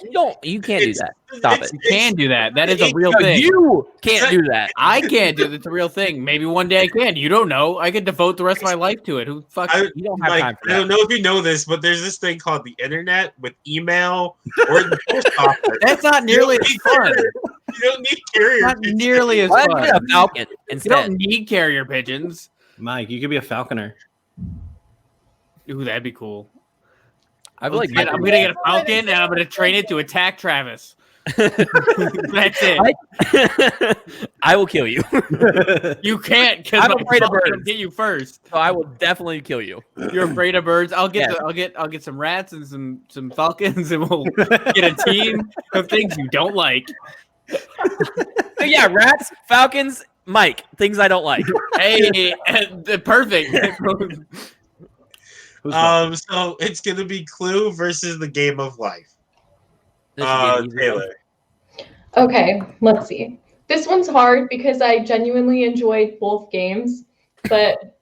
you can't do that. Stop it. You can do that. That is a real No, thing. you can't do that. I can't do it. It's a real thing. Maybe one day I can. You don't know. I could devote the rest of my life to it. Who fuck? I, You don't have Mike, time for I don't that. know if you know this, but there's this thing called the internet with email or the post office. That's not nearly as fun. You don't need carrier. Not nearly as Why fun. don't you get a falcon You instead? don't need carrier pigeons. Mike, you could be a falconer. Ooh, that'd be cool. I feel like I'm gonna get a falcon and I'm gonna train it to attack Travis. That's it. I will kill you. You can't because I'm afraid of birds. Get you first. So I will definitely kill you. You're afraid of birds. I'll get Yeah. I'll get some rats and some falcons and we'll get a team of things you don't like. So yeah, rats, falcons, Mike. Things I don't like. Hey, perfect. Who's wrong? So it's gonna be Clue versus the Game of Life. This should be an easy one. Taylor. Okay, let's see. This one's hard because I genuinely enjoyed both games, but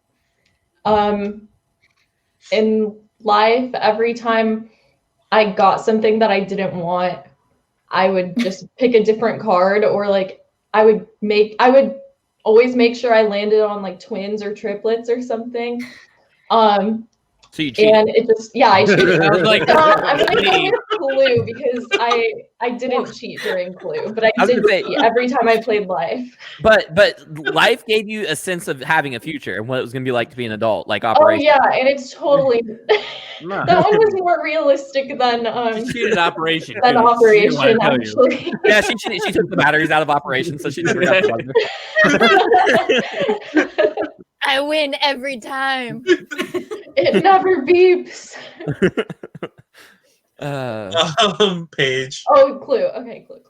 in life, every time I got something that I didn't want, I would just pick a different card, or like I would always make sure I landed on like twins or triplets or something. So you cheat. And it just, yeah, I cheated. I was like, So I'm gonna go with Clue because I didn't cheat during Clue, but I I was did gonna say- cheat every time I played Life. But life gave you a sense of having a future and what it was going to be like to be an adult, like Oh operation. yeah, and it's totally No. that one was more realistic than She cheated Operation. than too. She didn't Operation wanna kill you. actually. Yeah, she cheated. She took the batteries out of operation, so she didn't have to I win every time. It never beeps. Paige. Oh, Clue. Okay, Clue.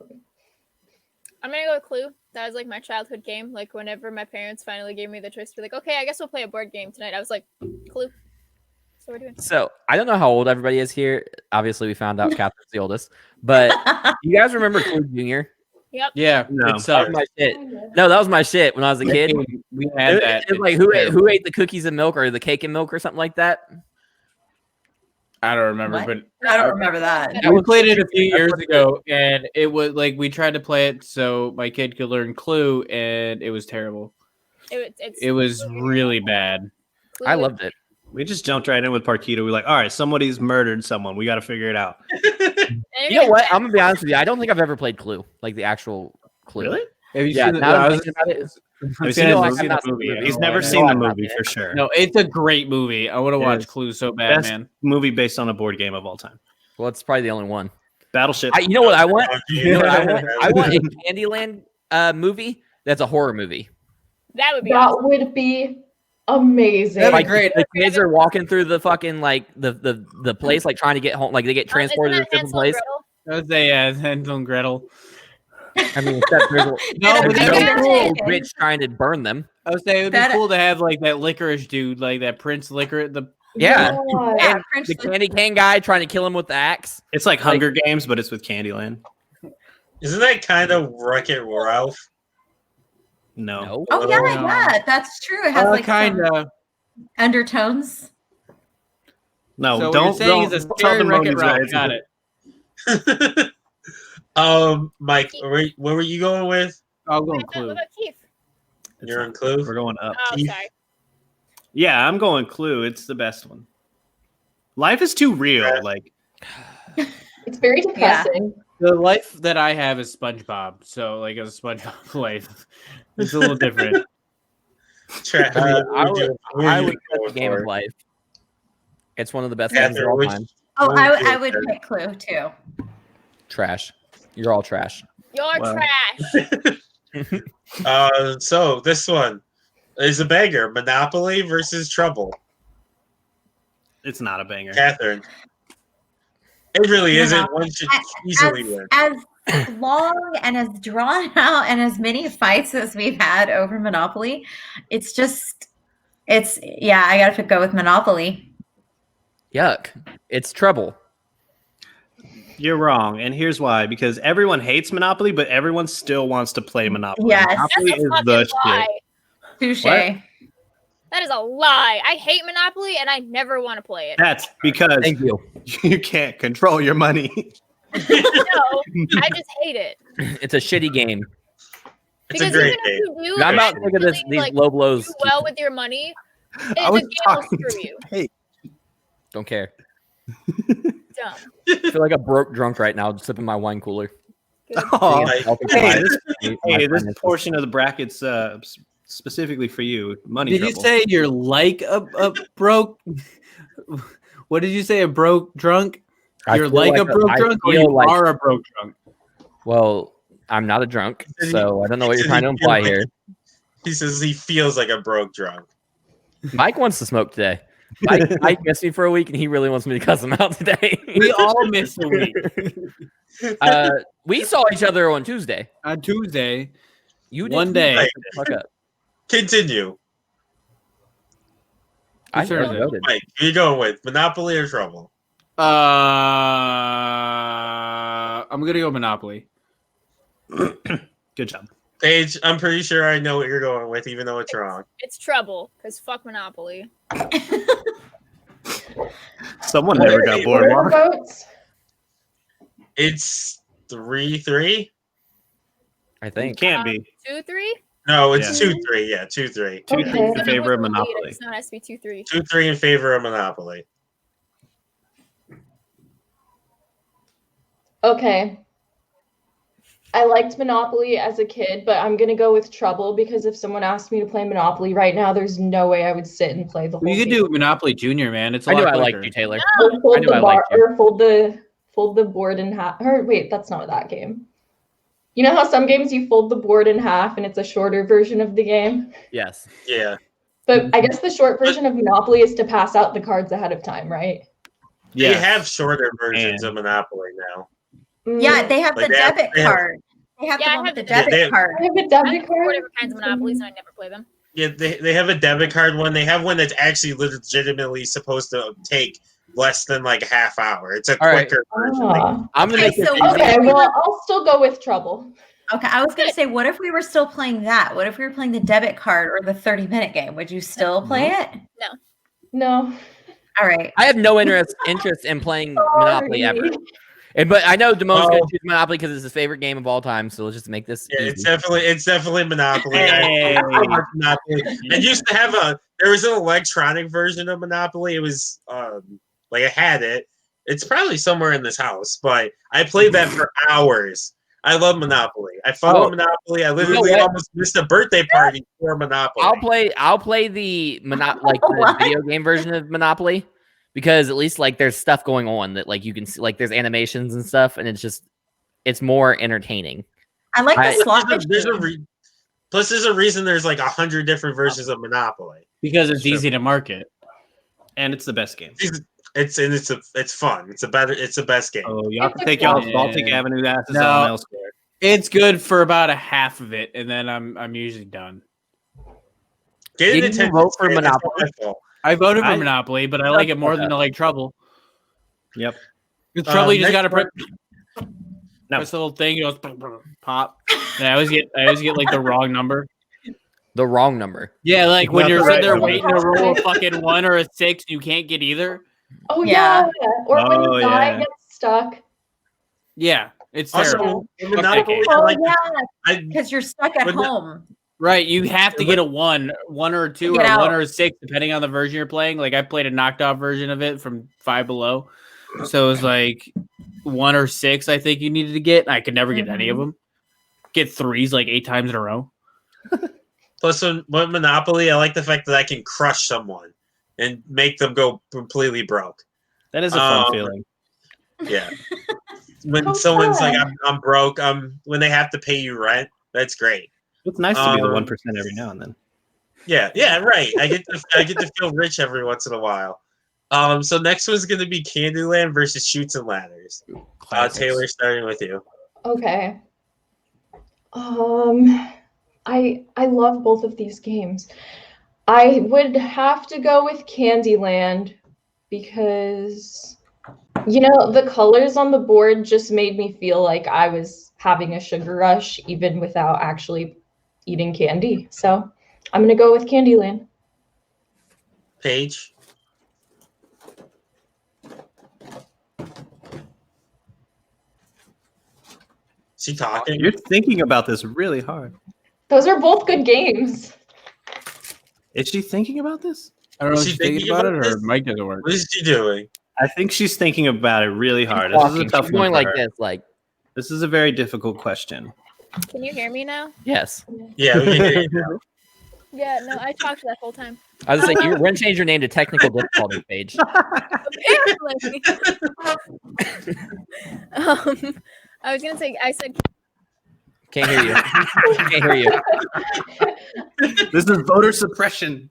I'm gonna go with Clue. That was like my childhood game. Like whenever my parents finally gave me the choice to be like, okay, I guess we'll play a board game tonight. I was like, Clue. So we're doing. So I don't know how old everybody is here. Obviously, we found out Catherine's the oldest. But you guys remember Clue Junior? Yep. Yeah, No. it That was sucked. my shit. No, that was my shit when I was a kid. We had that. It was like who ate the cookies and milk or the cake and milk or something like that. I don't remember, What? but I don't remember that. That we was played it a few stupid. years ago, and it was like we tried to play it so my kid could learn Clue, and it was terrible. It was really bad. I loved it. We just jumped right in with Parquito. We're like, all right, somebody's murdered someone. We got to figure it out. You know what? I'm gonna be honest with you. I don't think I've ever played Clue, like the actual Clue. Really? Have you Yeah. seen Now that I'm the thinking about it, Have you I seen feel the like movie? I've not seen the movie. He's No, never I seen know the I've not movie seen for it. sure. No, it's a great movie. I want to It watch is. Clue so bad, Best man. movie based on a board game of all time. Well, it's probably the only one. Battleship. You know what I want? You know what I want? I want a Candyland movie that's a horror movie. That would be That awesome. would be amazing. That'd be Like great. the kids are walking through the fucking like the place, like trying to get home, like they get transported to a Isn't that different Hansel and place. Gretel? I would say, yeah, Hansel and Gretel. I mean, except there's No, Yeah, but there's that'd they're be no cool. taken. bitch trying to burn them. I would say it would be That- cool to have like that licorice dude, like that Prince Licorice. Yeah. Yeah, And French the candy cane guy trying to kill him with the axe. It's like Hunger Games, but it's with Candyland. Isn't that kind of Wreck-It Ralph? No. Oh yeah, No. yeah, that's true. It has like kind some of. undertones. No, So what don't you're saying is a don't tell scary the Wreck-It Monies Ralph. right. Got it. Mike, what were you going with? I'll go What with Clue. about Keith? You're on Clue? We're going up. Oh, Keith? sorry. Yeah, I'm going Clue. It's the best one. Life is too real. Like, It's very depressing. The life that I have is SpongeBob, so like a SpongeBob life. It's a little different. Travis, I would who are I you would pick going the Game for? of Life. It's one of the best games of Catherine, all which- time. Oh, What would you I would pick? pick Clue too. Trash. You're all trash. You're Wow. trash. So this one is a banger: Monopoly versus Trouble. it's not a banger. Catherine, it really No. isn't. One should easily win. As long and as drawn out and as many fights as we've had over Monopoly, I gotta go with Monopoly. Yuck. It's trouble. You're wrong, and here's why: because everyone hates Monopoly, but everyone still wants to play Monopoly. Yes. Monopoly That's a is fucking the lie. shit. Touche. What? That is a lie. I hate Monopoly and I never want to play it. That's because Thank you. you can't control your money. No, I just hate it. It's a shitty game. It's a Because great even game. if you do, Dude, I'm not like, thinking this. really, These like, low blows. do well with your money, I the was game will talking screw to you. Paige. Don't care. Dumb. I feel like a broke drunk right now, just sipping my wine cooler. Aw. Like, Hey, this, My hey, this finances. portion of the brackets specifically for you, money Did trouble. you say you're like a broke? What did you say? A broke drunk? I You're feel like a broke I drunk, or feel you like- are a broke drunk? Well, I'm not a drunk, so I don't know what you're trying to imply here. He says he feels like a broke drunk. Mike wants to smoke today. Mike missed me for a week, and he really wants me to cuss him out today. We all missed a week. We saw each other on Tuesday. On Tuesday, You did one too. day. Right. Fuck up. Continue. I Sure. already voted. Mike, who you going with? Monopoly or Trouble? I'm gonna go Monopoly. Good job. Paige, I'm pretty sure I know what you're going with, even though it's wrong. It's trouble because fuck Monopoly. Someone never got What are bored. the votes? It's 3-3. I It think. can't be. 2-3. No, it's Yeah. 2-3. Yeah, 2-3. 2-3 Okay. in favor of What's the lead? Monopoly. It's not has to be 2-3. 2-3 in favor of Monopoly. Okay. I liked Monopoly as a kid, but I'm gonna go with Trouble because if someone asked me to play Monopoly right now, there's no way I would sit and play the whole. You could game. do Monopoly Junior, man. It's a I knew lot I quicker. liked you, Taylor. Or I fold knew the I bar, liked you. or fold the board in half. Or wait, that's not that game. You know how some games you fold the board in half and it's a shorter version of the game? Yes. Yeah. But I guess the short version of Monopoly is to pass out the cards ahead of time, right? They Yeah. have shorter versions And- of Monopoly now. Yeah, they have Like the they have- debit they have- card. They have Yeah, the I one with have the the- debit they have- card. I have a I debit have card. 4 different kinds of Monopolies and I never play them. Yeah, they have a debit card one. They have one that's actually legitimately supposed to take less than like a half hour. It's a All right. quicker version. Ah. I'm gonna Okay, make this so- easy. Okay, well, I'll still go with Trouble. Okay, I was gonna say, what if we were still playing that? What if we were playing the debit card or the 30-minute game? Would you still play it? No. All right. I have no interest in playing Monopoly ever. But I know Damone's going to choose Monopoly because it's his favorite game of all time. So let's just make this Yeah, easy. it's definitely Monopoly. Hey. I love Monopoly. I used to have there was an electronic version of Monopoly. It was like I had it. It's probably somewhere in this house, but I played that for hours. I love Monopoly. I follow Monopoly. I literally almost missed a birthday party for Monopoly. I'll play the the video game version of Monopoly because at least like there's stuff going on that like you can see, like there's animations and stuff, and it's more entertaining. I like the slot Plus, there's a reason there's like 100 different versions of Monopoly because it's easy to market, and it's the best game. It's fun. It's the best game. Oh, y'all can take y'all's Baltic Avenue asses on elsewhere. It's good for about a half of it, and then I'm usually done. Did you vote for Monopoly? I voted for Monopoly, but I like it more than I like Trouble. Yep. Because Trouble, you just got to press the little thing, it goes pop. And I always get like the wrong number. The wrong number. Yeah, like when you're sitting there waiting to roll a fucking 1 or a 6, you can't get either. Oh yeah. Or when the die gets stuck. Yeah, it's terrible. Because you're stuck at home. Right, you have to get a 1 or a 2 or a 1 or a 6, depending on the version you're playing. Like I played a knocked off version of it from Five Below, so it was like 1 or 6. I think you needed to get. I could never get any of them. Get 3s like 8 times in a row. Plus, with Monopoly, I like the fact that I can crush someone and make them go completely broke. That is a fun feeling. Yeah. When someone's like, I'm broke, when they have to pay you rent, that's great. It's nice to be the 1% every now and then. Yeah, right. I get to feel rich every once in a while. So next one's going to be Candyland versus Chutes and Ladders. Taylor, starting with you. Okay. I love both of these games. I would have to go with Candyland because, the colors on the board just made me feel like I was having a sugar rush even without actually eating candy. So I'm going to go with Candyland. Paige? Is she talking? You're thinking about this really hard. Those are both good games. Is she thinking about this? I don't know if she's thinking about it or Mike doesn't work. What is she doing? I think she's thinking about it really hard. This is a tough one going for like her. this, like. This is a very difficult question. Can you hear me now? Yes. Yeah, we can hear you now. Yeah, no, I talked that whole time. I was like, you're going to change your name to Technical Difficulty, Paige. Apparently. I was gonna say, I said. Can't hear you. Can't hear you. This is voter suppression.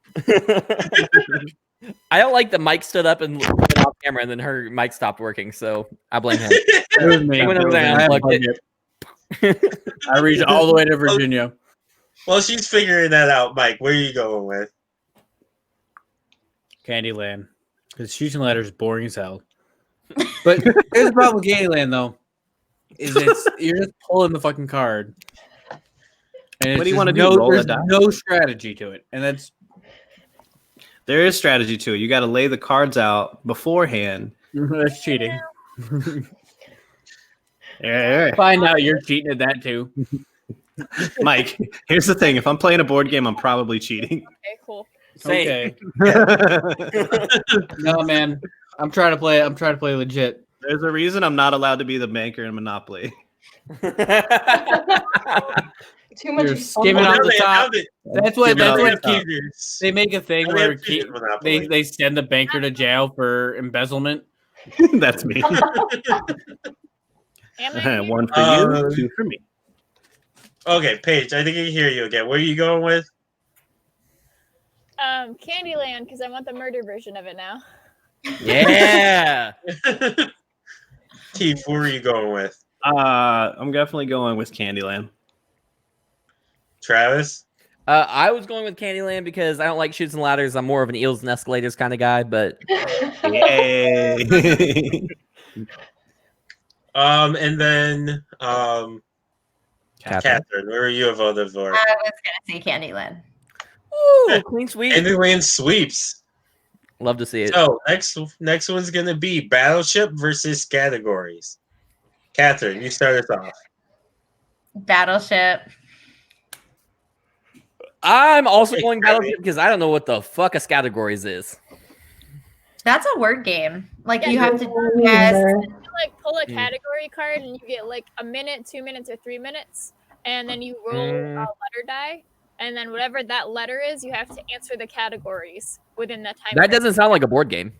I don't like the mic stood up and went off camera, and then her mic stopped working, so I blame him. I reached all the way to Virginia. Well, she's figuring that out, Mike. Where are you going with? Candyland. Because Chutes and Ladders is boring as hell. But here's the problem with Candyland, though. You're just pulling the fucking card. And What do you want to do? Roll there's a die? no strategy to it. And There is strategy to it. You got to lay the cards out beforehand. that's cheating. Yeah. Find out you're cheating at that too. Mike, here's the thing. If I'm playing a board game, I'm probably cheating. Okay, cool. Okay. No, man. I'm trying to play legit. There's a reason I'm not allowed to be the banker in Monopoly. Too much. You're skimming off the top. That's what they make a thing where they send the banker to jail for embezzlement. That's me. One for you, 2 for me. Okay, Paige, I think I can hear you again. Where are you going with? Candyland, because I want the murder version of it now. Yeah. Keith, where are you going with? I'm definitely going with Candyland. Travis? I was going with Candyland because I don't like Chutes and Ladders. I'm more of an Eels and Escalators kind of guy, but Yay. And then Catherine. Catherine, where are you voted for? I was going to say Candyland. Ooh, clean sweep. Candyland sweeps. Love to see it. So next one's gonna be Battleship versus categories. Catherine, you start us off. Battleship. I'm also Okay, going Battleship because I don't know what the fuck a categories is. That's a word game. Like Yeah, you have to Me guess. neither. You like pull a category card and you get like a minute, 2 minutes, or 3 minutes, and then you roll a letter die, and then whatever that letter is, you have to answer the categories within that time. That doesn't sound like a board game.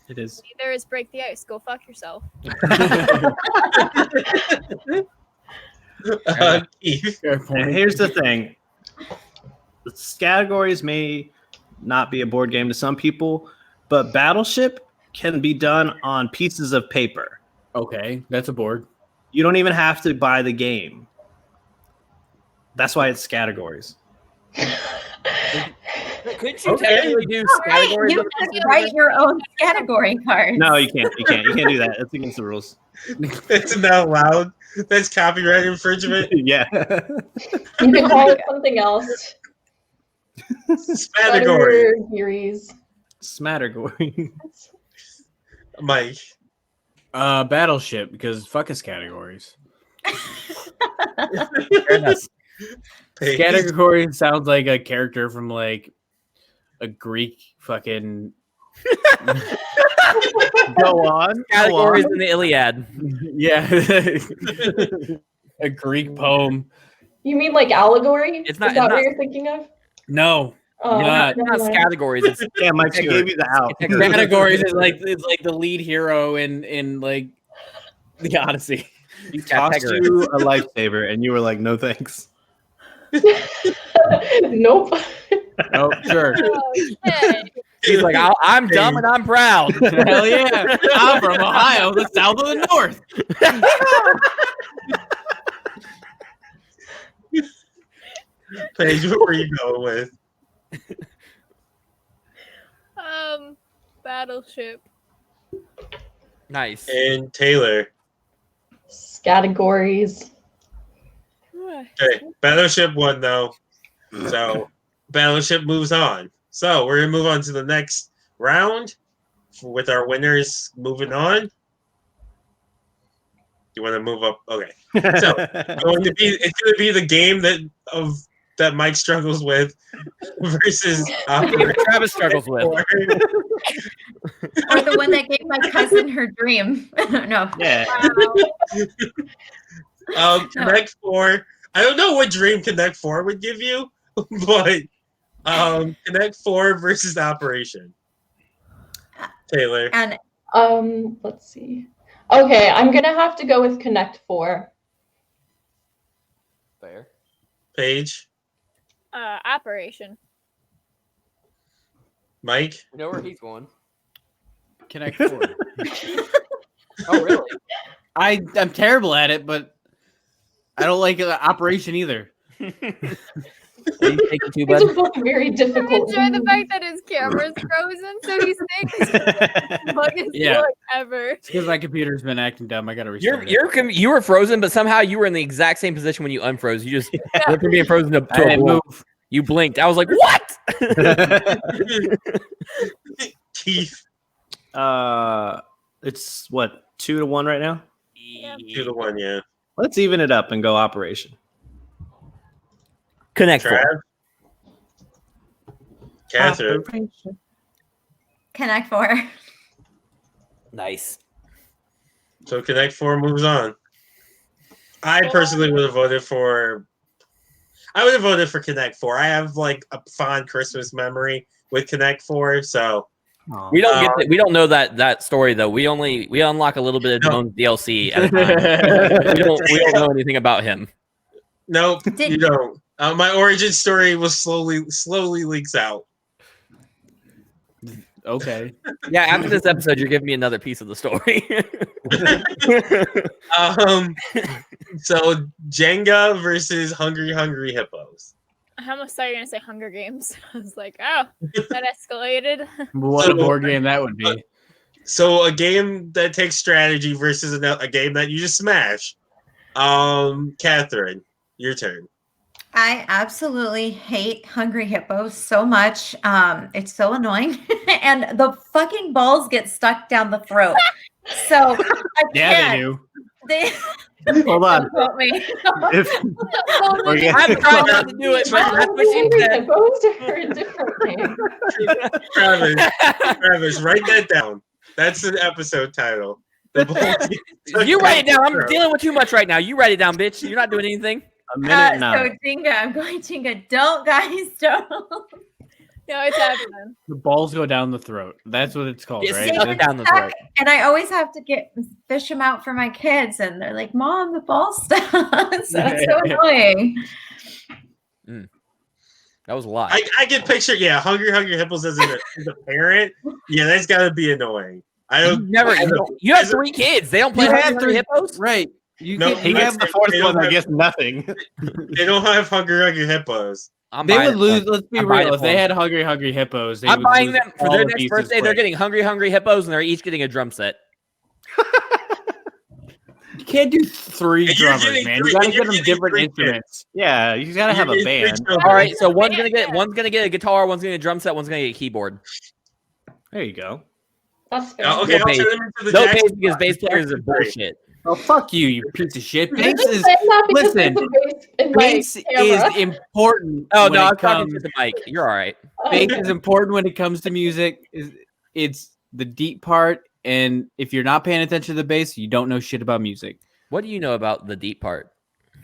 It is. Neither is break the ice. Go fuck yourself. Keith. Fair And point. here's the thing. The categories may not be a board game to some people, but Battleship can be done on pieces of paper. Okay, that's a board. You don't even have to buy the game. That's why it's categories. Couldn't you Okay. technically do Right, categories? you can write your own category cards. No, you can't. You can't do that. That's against the rules. That's not allowed. That's copyright infringement. Yeah. You can call it something else. Category. Categories. Smattergory. Mike. Battleship, because fuck his categories. Paige. Category sounds like a character from like a Greek fucking. Go on. Categories in the Iliad. Yeah. A Greek poem. You mean like allegory? It's not- Is that it's what not- you're thinking of? No. Oh, Yeah. It's not never mind. categories. It's Yeah, Mike, she gave you the out. Categories is like it's like the lead hero in like the Odyssey. He tossed categories. you a lifesaver, and you were like, "No thanks." Nope. Oh, sure. Okay. He's like, I'm dumb and I'm proud. Hell yeah. I'm from Ohio, the south of the north. Paige, what were you going with? Battleship. Nice. And Taylor. Categories. Okay, Battleship won though. So Battleship moves on. So we're gonna move on to the next round with our winners moving on. You want to move up? Okay. So it's going to be the game that Mike struggles with versus Travis struggles with. Or the one that gave my cousin her dream. No. Yeah. Connect 4. I don't know what dream Connect 4 would give you, but Connect 4 versus Operation. Taylor. And Let's see. Okay, I'm gonna have to go with Connect 4. Fair. Paige. Operation. Mike. You know where he's going. Connect 4. Oh, really? I'm terrible at it, but I don't like Operation either. Are you taking two, These bud? are both very I difficult. enjoy the fact that his camera's frozen, so he's saying the biggest Yeah. look ever. It's because my computer's been acting dumb. I gotta restart it. You were frozen, but somehow you were in the exact same position when you unfroze. You just went from being frozen to I a didn't blink. move. You blinked. I was like, what? Keith. It's what 2-1 right now. 2-1, yeah. Let's even it up and go Operation. Connect Trav. 4. Catherine. Connect 4. Nice. So Connect 4 moves on. I personally would have voted for. I would have voted for Connect 4. I have like a fond Christmas memory with Connect 4, so We don't we don't know that story though. We unlock a little bit of Damone's DLC at a time. we don't know anything about him. nope, Did- you don't. My origin story was slowly leaks out. Okay. Yeah, after this episode, you're giving me another piece of the story. So Jenga versus Hungry Hippos. I almost thought you were gonna say Hunger Games. I was like, oh, that escalated. What a board game that would be. So a game that takes strategy versus a game that you just smash. Catherine, your turn. I absolutely hate hungry hippos so much. It's so annoying. And the fucking balls get stuck down the throat. So I Yeah, can't. they do. They Hold on. don't quote me. If, we're I'm getting- trying not to do it, but that's what she Hungry said. hippos are a different game. Travis, write that down. That's the episode title. The balls You write it down. I'm Throat. dealing with too much right now. You write it down, bitch. You're not doing anything. a minute now. So Jenga, I'm going Jenga. Don't guys, don't. No, it's happening. The balls go down the throat. That's what it's called, It's right? stuck down the throat. And I always have to fish them out for my kids, and they're like, "Mom, the ball's stuck." So it's so annoying. That was a lot. I can picture, hungry hippos as a parent. Yeah, that's got to be annoying. I You don't never. You have 3 kids. They don't play You have Hungry 3 hippos. Right. You No, can, He That's has the it. fourth They don't one. I have- guess nothing. They don't have hungry hippos. I'm they buying would it lose. for Let's be I'm buying real. it If they for had hungry hippos, they I'm would buying lose them for all their the next pieces birthday. They're quick. getting hungry hippos, and they're each getting a drum set. You can't do 3 And you're drummers, getting man. three- You gotta and you're get them getting different 3 kids. instruments. Yeah, you gotta have a You're getting band. 3 children. All right, so one's gonna get a guitar, one's gonna get a drum set, one's gonna get a keyboard. There you go. That's fair. Okay, No I'll bass. turn them into the No Jackson bass because bass Five. players are Jackson Three. bullshit. Oh, fuck you, you piece of shit. You're Bass just is saying that because listen, there's a bass in my bass camera. is important. Oh when no, it I was talking comes- to the mic. You're all right. Bass is important when it comes to music. It's the deep part, and if you're not paying attention to the bass, you don't know shit about music. What do you know about the deep part?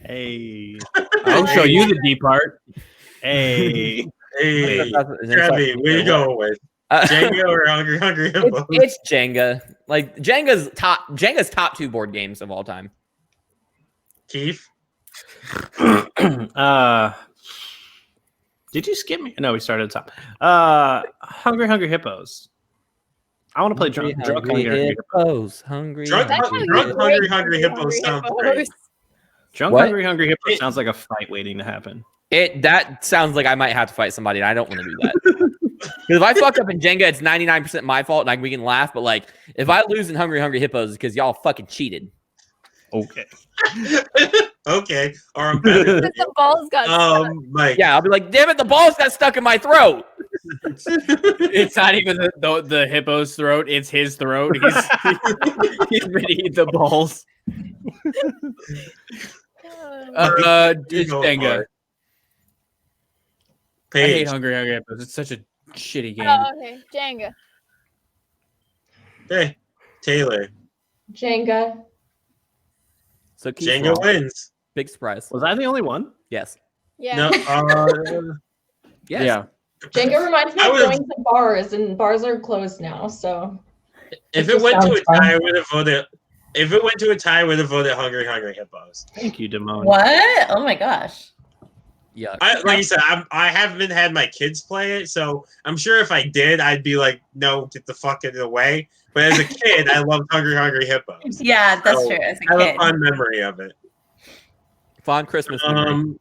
Hey, I'll show you the deep part. hey. Hey, That's- Trevi, where you going with? Jenga or hungry hippos? It's Jenga. Like Jenga's top 2 board games of all time. Keith? Did you skip me? No, we started at the top. Hungry hippos. I want to play drunk hungry hippos. hippos. Hungry. Drunk That's hungry how you hungry break hungry hippos sounds great. Drunk What? hungry hippos sounds like a fight waiting to happen. That sounds like I might have to fight somebody, and I don't want to do that. Because if I fuck up in Jenga, it's 99% my fault, and we can laugh. But like, if I lose in hungry hippos, it's because y'all fucking cheated. Okay. Okay, or I'm better. Because the balls got stuck. Mike. Yeah, I'll be like, damn it, the balls got stuck in my throat. It's not even the hippo's throat; it's his throat. He's been eating the balls. You go for Jenga. it. I hate Paige. hungry hippos. It's such a shitty game. Oh, okay. Jenga. Hey, Taylor. Jenga. So Keith Jenga wrong. wins. Big surprise. Was I the only one? Yes. Yeah. No, Yes. Yeah. Jenga reminds me I of would've- going to bars, and bars are closed now. So if It it went just to a sounds fun. tie, I would have voted. If it went to a tie, I would have voted hungry hippos. Thank you, Damone. What? Oh my gosh. Yeah. Like you said, I haven't had my kids play it, so I'm sure if I did, I'd be like, no, get the fuck out of the way. But as a kid, I loved hungry hippos. Yeah, that's So, true. As I a have a kid. fond memory of it. Fond Christmas memory.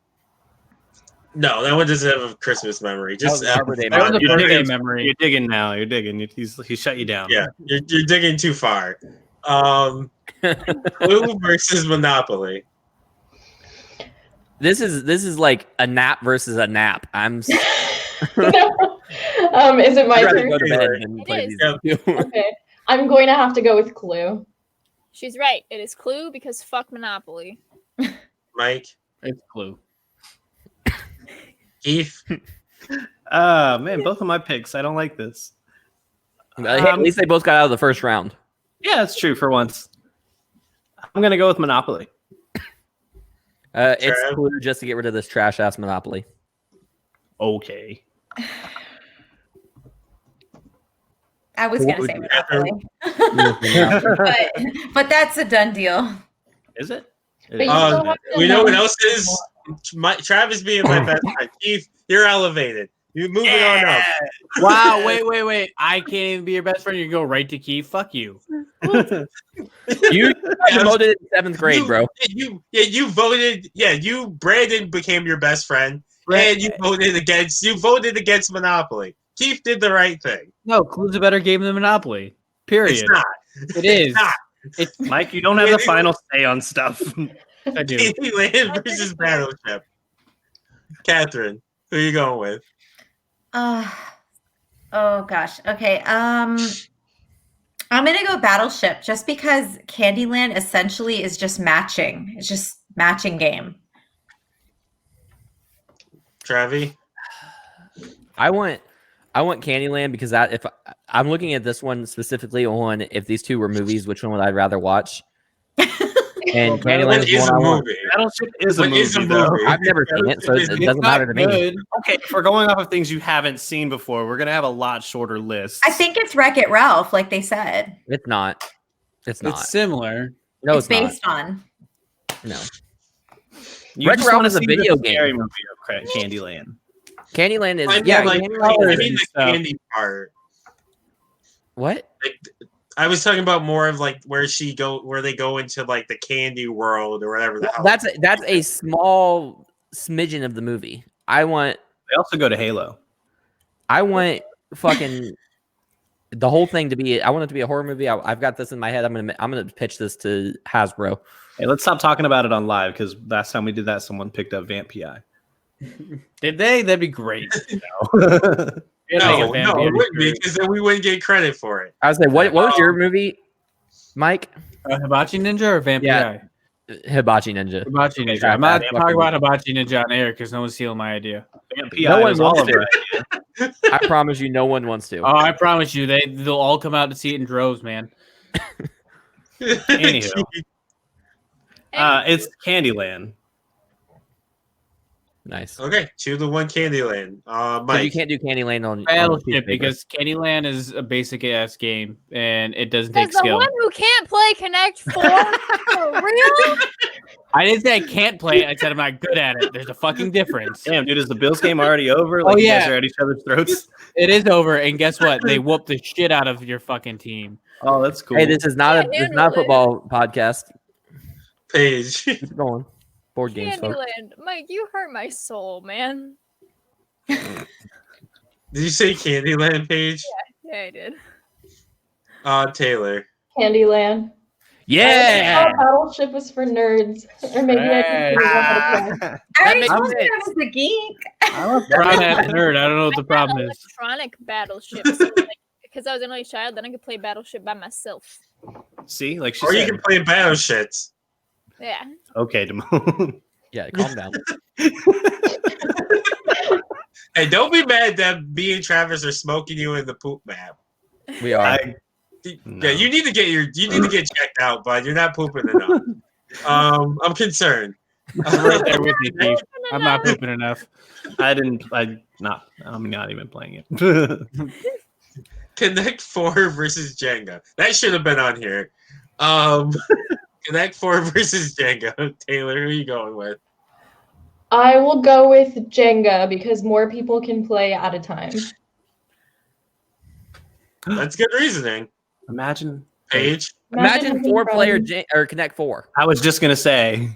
No, that one doesn't have a Christmas memory. Just That was Arbor Day That was a memory. birthday memory. You're digging now. You're digging. He shut you down. yeah, you're digging too far. Clue versus Monopoly. This is like a nap versus a nap. is it my I'd rather turn? go to bed than It play is. these two. Okay. I'm going to have to go with Clue. She's right. It is Clue because fuck Monopoly. Mike, It's Clue. Keith. Man, both of my picks. I don't like this. Hey, at least they both got out of the first round. Yeah, that's true for once. I'm gonna go with Monopoly. It's Trav? Clue just to get rid of this trash ass Monopoly. Okay. I was going to say Catherine? Monopoly. but that's a done deal. Is it? But you still have to We know what else is. Travis being my best friend. Keith, you're elevated. You're moving on up. Wow, wait. I can't even be your best friend. You go right to Keith. Fuck you. You voted in 7th grade, bro. You voted. Yeah, you Brandon became your best friend, and you voted against Monopoly. Keith did the right thing. No, Clue's a better game than Monopoly. Period. It's not. It is. It's not. Mike, you don't have the final say on stuff. I do. Disneyland versus Battleship. Catherine, who are you going with? Oh gosh. Okay. I'm gonna go Battleship just because Candyland essentially is just matching. It's just matching game. Travvy? I want Candyland because if I'm looking at this one specifically on if these two were movies, which one would I rather watch? And Candyland What is is one a I want. movie? Battleship is a What movie, is a though. movie? I've never seen it, so it doesn't matter to me. Good. Okay, if we're going off of things you haven't seen before, we're gonna have a lot shorter list. I think it's Wreck-It Ralph, like they said. It's not. It's not. It's similar. No, it's it's not. based on. No. you Wreck-It just Ralph want to is a see video the game. scary movie of Candyland. Candyland is I mean, yeah. like, Candyland I is- mean the stuff. candy part. what? Like, I was talking about more of like where they go into like the candy world or whatever the hell. That's a small smidgen of the movie. I want They also go to Halo. fucking the whole thing to be. I want it to be a horror movie. I've got this in my head. I'm gonna pitch this to Hasbro. Hey, let's stop talking about it on live because last time we did that, someone picked up Vamp PI. Did they? That'd be great. No, it wouldn't be because then we wouldn't get credit for it. I was like, what was your movie, Mike? Hibachi Ninja or Vampire? Yeah. Hibachi Ninja. Hibachi Ninja. Okay, I'm not bad. talking about Hibachi Ninja on air because no one's stealing my idea. Vamp PI No one was all wants of to. it. I promise you, no one wants to. Oh, I promise you, they'll all come out to see it in droves, man. Anywho, it's Candyland. Nice. Okay, 2-1 Candyland. Because Mike. you can't do Candyland on Battleship piece of paper. because Candyland is a basic ass game and it doesn't As take the skill. one who can't play Connect 4 for real? I didn't say I can't play it. I said I'm not good at it. There's a fucking difference. Damn, dude, is the Bills game already over? Like, you guys are at each other's throats? It is over, and guess what? They whooped the shit out of your fucking team. Oh, that's cool. Hey, this is not Can't a handle it. football podcast. Paige. Keep it going. Board games, folks. Candyland. Mike, you hurt my soul, man. Did you say Candyland, Paige? Yeah, I did. Taylor. Candyland. Yeah. I thought Battleship was for nerds, or maybe I didn't know how to play. I already makes told you I sense. was a geek. Prime ass nerd. I don't know what the I problem had is. electronic Battleship. So like, because I was an only child, then I could play Battleship by myself. See, like she Or you said. can play Battleship. Yeah. Okay, Damone. Yeah, calm down. Hey, don't be mad that me and Travis are smoking you in the poop map. We are. Yeah, you need to get checked out, bud. You're not pooping enough. I'm concerned. I'm right there with you, Keith. I'm not pooping enough. I'm not even playing it. Connect 4 versus Jenga. That should have been on here. Connect 4 versus Jenga. Taylor, who are you going with? I will go with Jenga because more people can play at a time. That's good reasoning. Imagine. Paige. Imagine having 4-player friends. or Connect 4. I was just gonna say.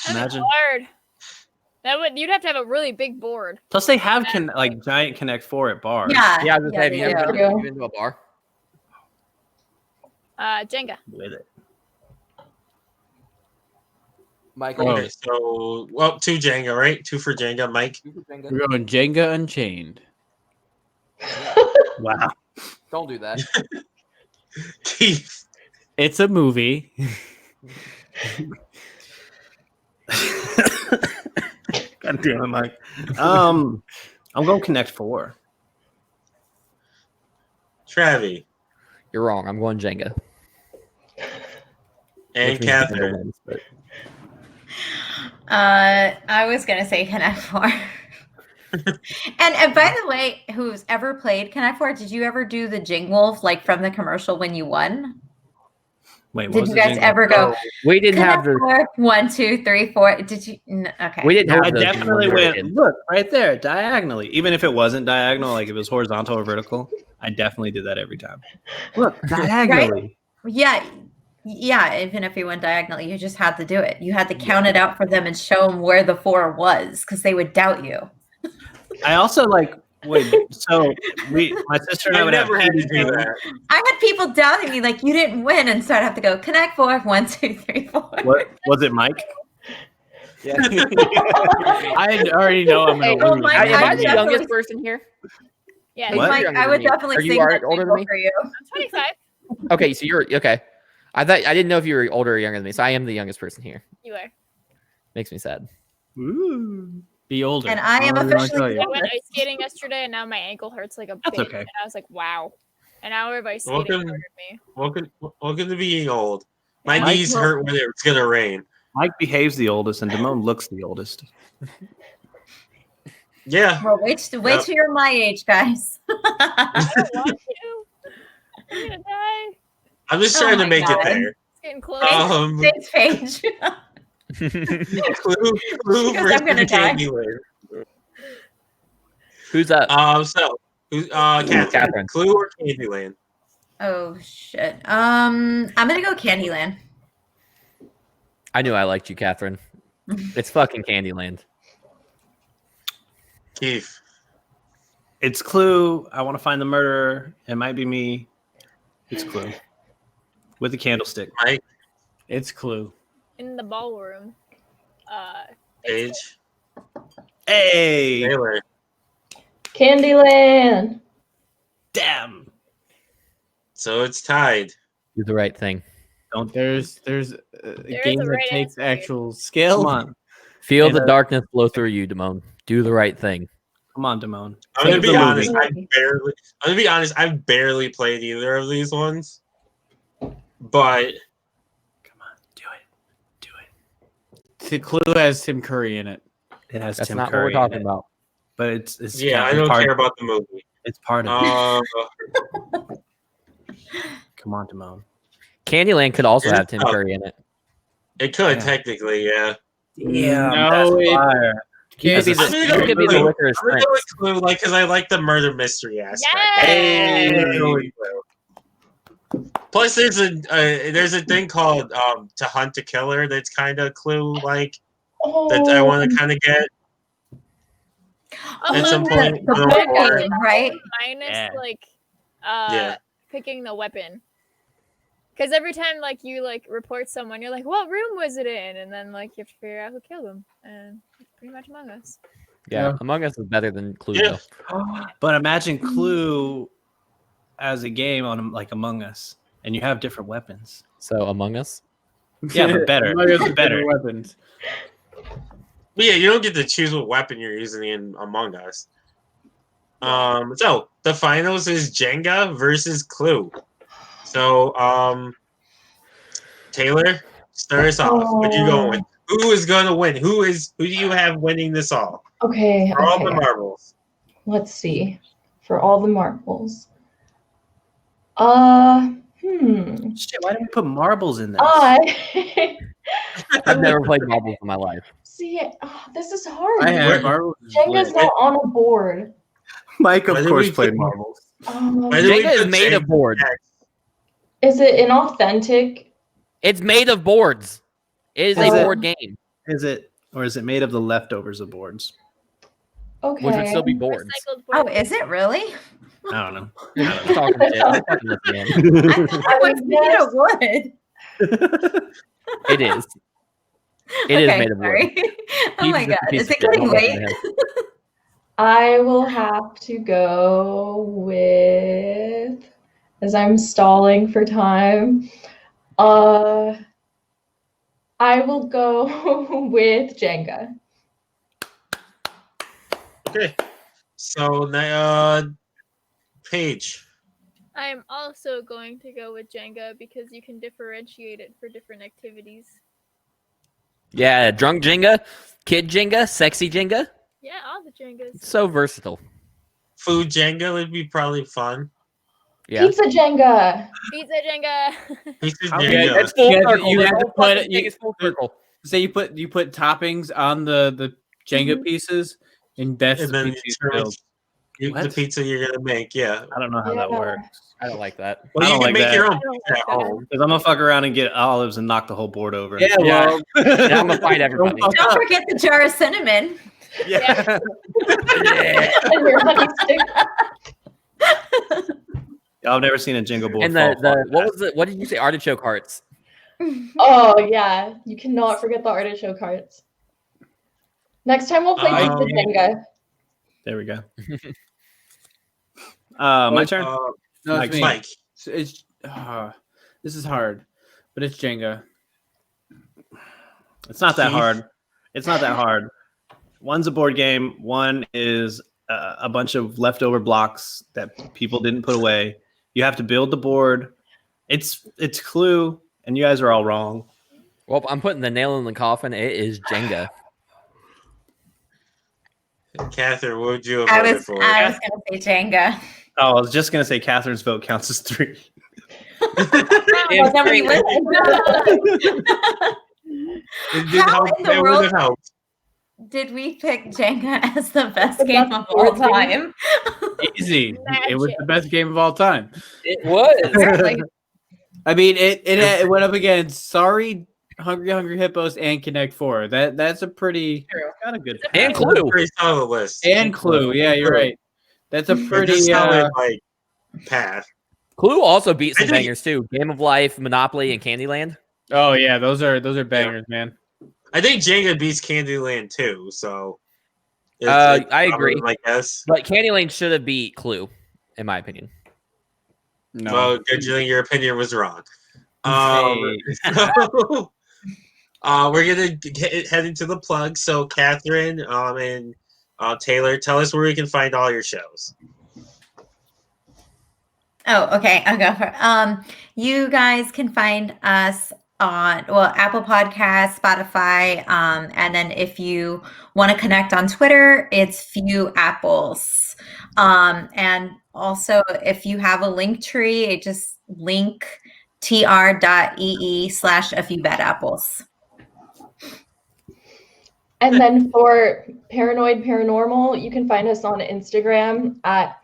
That'd Imagine. be hard. You'd have to have a really big board. Plus, they have giant Connect 4 at bars. Yeah. Yeah, I was gonna say, have they you ever do. been to a bar? Jenga. With it. Mike, Okay, so 2 Jenga, right? 2 for Jenga, Mike. We're going Jenga Unchained. Wow. don't do that. Keith. It's a movie. God damn it, Mike. I'm going Connect 4. Travvy. You're wrong. I'm going Jenga. And Which means Catherine. Jenga wins, but- I was gonna say Connect 4. and by the way, who's ever played Connect 4, did you ever do the Jing Wolf like from the commercial when you won? Wait, what Did was you the guys jingle? ever go We didn't have Connect the. 4, 1, 2, 3, 4? Did you? Okay. We didn't No, have. I those definitely when we were went, kids. look, right there, diagonally. Even if it wasn't diagonal, like if it was horizontal or vertical, I definitely did that every time. Look, diagonally. Yeah. Even if you went diagonally, you just had to do it. You had to count it out for them and show them where the 4 was because they would doubt you. I also my sister and I I would have never had to TV do games. that. I had people doubting me, like, you didn't win. And so I'd have to go Connect 4, 1, 2, 3, 4. What was it, Mike? Yeah. I already know I'm Hey, gonna oh lose. my am God, I the definitely- youngest person here? Yeah, Hey, What? Mike, younger I than would me. definitely Are you sing that older than jingle me? for you. I'm 25. Okay, so you're okay. I didn't know if you were older or younger than me, so I am the youngest person here. You are. Makes me sad. Ooh. Be older. And I am What do wanna officially tell I you? went ice skating yesterday, and now my ankle hurts like a That's bitch. okay. And I was like, wow. An hour of ice skating Welcome. murdered me. Welcome to being old. My Yeah. knees hurt when it's gonna rain. Mike behaves the oldest, and Damone looks the oldest. Yeah. Well, wait till you're my age, guys. I don't want to. I'm gonna die. I'm just Oh trying to my make God. it there. It's getting close. Thanks, Paige. Clue Because versus I'm gonna die. Candyland. Who's up? Catherine. Catherine. Clue or Candyland? Oh shit. I'm gonna go Candyland. I knew I liked you, Catherine. It's fucking Candyland. Keith. It's Clue. I want to find the murderer. It might be me. It's Clue. With a candlestick. Mike. It's Clue. In the ballroom. Paige. Hey! Taylor. Candyland. Damn! So it's tied. Do the right thing. There's a is game a that right takes answer. actual skill. Come on. Feel And, the darkness flow through you, Damone. Do the right thing. Come on, Damone. I'm gonna Think be of the honest. movie. I've barely played either of these ones. But Come on. Do it. Do it. The Clue has Tim Curry in it. It has That's Tim not Curry what we're talking in it, about. but it's yeah, I it's don't part- care about the movie. It's part of it. Uh, Come on, Damone. Candyland could also Here's have Tim tough. Curry in it. it could Yeah. technically, yeah. Yeah, No, it- fire. He could be As a- I'm the, gonna he go could be with the Clue. licorice I'm gonna go prince. with Clue, like, because I like the murder mystery aspect. Yay! I'm gonna go with Clue. Plus, there's a thing called To Hunt a Killer that's kind of Clue like that I want to kind of get at some point. The I don't board know where. game, right? Minus Yeah. Yeah. picking the weapon. Because every time you report someone, you're like, what room was it in? And then you have to figure out who killed them. And it's pretty much Among Us. Yeah, Yeah. Among Us is better than Clue. Yeah. Though. But imagine Clue as a game on like Among Us, and you have different weapons. So Among Us. Yeah, but better. Among Us Better. with better weapons. But yeah, you don't get to choose what weapon you're using in Among Us. So the finals is Jenga versus Clue. So, Taylor, start us off. What you going with? Who is gonna win? Who do you have winning this all? Okay. For all the okay. marbles. Let's see. For all the marbles. Shit, why didn't we put marbles in this? I've never played marbles in my life. See, this is hard. I have Where- Marvel. Jenga's not on a board. Mike, Why of did course, we played put- marbles. Why did we Jenga is put made of Jenga boards. next? Is it an authentic? It's made of boards. It is Is a it? board game, Is it made of the leftovers of boards? Okay. which would still be boards. Recycled Oh, board. is it really? I don't know. I'm talking shit. I'm fucking with you, man. I was thinking it would. It is. It is Okay, made of wood. sorry. Oh my He's just god, a piece is of it shit. getting Don't listen late? to him. I will have to go with, as I'm stalling for time, I will go with Jenga. Okay. So now, Paige. I am also going to go with Jenga because you can differentiate it for different activities. Yeah, drunk Jenga, kid Jenga, sexy Jenga. Yeah, all the Jengas. It's so versatile. Food Jenga would be probably fun. Yeah. Pizza Jenga. Pizza Jenga. Pizza How- Jenga. It's full You have to- circle. you The have to whole put fucking it- thing you- is full circle. Say you put toppings on the Jenga pieces, and that's And the then pizza you you turn build. the What? pizza you're gonna make. Yeah. I don't know how that Yeah. works. I don't like that. Well, I you don't can like make that. your own I don't pizza like at that. home. Because I'm gonna fuck around and get olives and knock the whole board over. Yeah, Yeah. well, Yeah, I'm gonna fight everybody. Don't forget the jar of cinnamon. yeah. And your honey stick. I've never seen a jingle board. And fall apart. what did you say? Artichoke hearts. Oh, yeah. You cannot forget the artichoke hearts. Next time we'll play Pizza Jenga. There we go. My turn. No, it's me. Mike. It's this is hard, but it's Jenga. It's not that Keith? hard. It's not that hard. One's a board game. One is a bunch of leftover blocks that people didn't put away. You have to build the board. It's Clue, and you guys are all wrong. Well, I'm putting the nail in the coffin. It is Jenga. Catherine, what would you have I voted was for? going to say Jenga. Oh, I was just gonna say Catherine's vote counts as 3. Well, nobody listened. How in the world did we pick Jenga as the best game of all time? Easy. It was the best game of all time. It was. I mean, it went up against Sorry, Hungry Hippos, and Connect 4. That's a pretty Got a good And That's a Clue. pretty solid list. and Clue. Yeah, you're right. That's a pretty Pretty solid like path. Clue also beat some I think- bangers too. Game of Life, Monopoly, and Candyland. Oh yeah, those are bangers, man. I think Jenga beats Candyland too. So I agree. I guess. But Candyland should have beat Clue, in my opinion. No. Well, good thing your opinion was wrong. Hey. So, we're gonna head into the plug. So, Catherine and Taylor, tell us where we can find all your shows. Oh, okay. I'll go for it. You guys can find us on Apple Podcasts, Spotify, and then if you want to connect on Twitter, it's Few Apples. And also, if you have a link tree, it just link tr.ee/a few bad apples. And then for Paranoid Paranormal, you can find us on Instagram at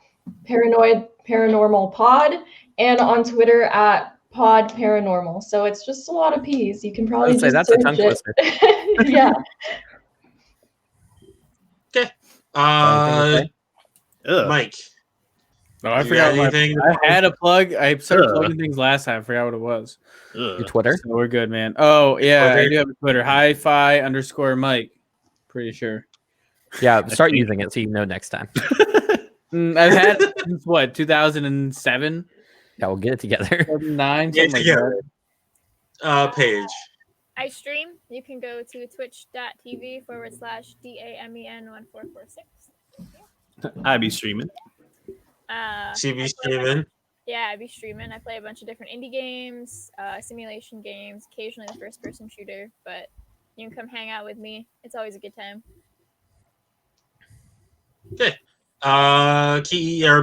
Paranoid Paranormal Pod and on Twitter at Pod Paranormal. So it's just a lot of P's. You can probably say just that's a search tongue it. twister. Yeah. Mike. Oh, I You forgot got anything to I had a plug. I started Ugh. plugging things last time. I forgot what it was. Your Twitter. So we're good, man. Oh yeah, I Twitter? do have a Twitter. HiFi _Mike. Pretty sure. Yeah, start using it so you know next time. I've had it since what 2007, Yeah, we'll get it together. 2009, Get something like together. that. Paige. I stream. You can go to twitch.tv/DAMEN1446. I be streaming. She be streaming. Yeah, I be streaming. I play a bunch of different indie games, simulation games, occasionally the first-person shooter. But you can come hang out with me. It's always a good time. Good. Or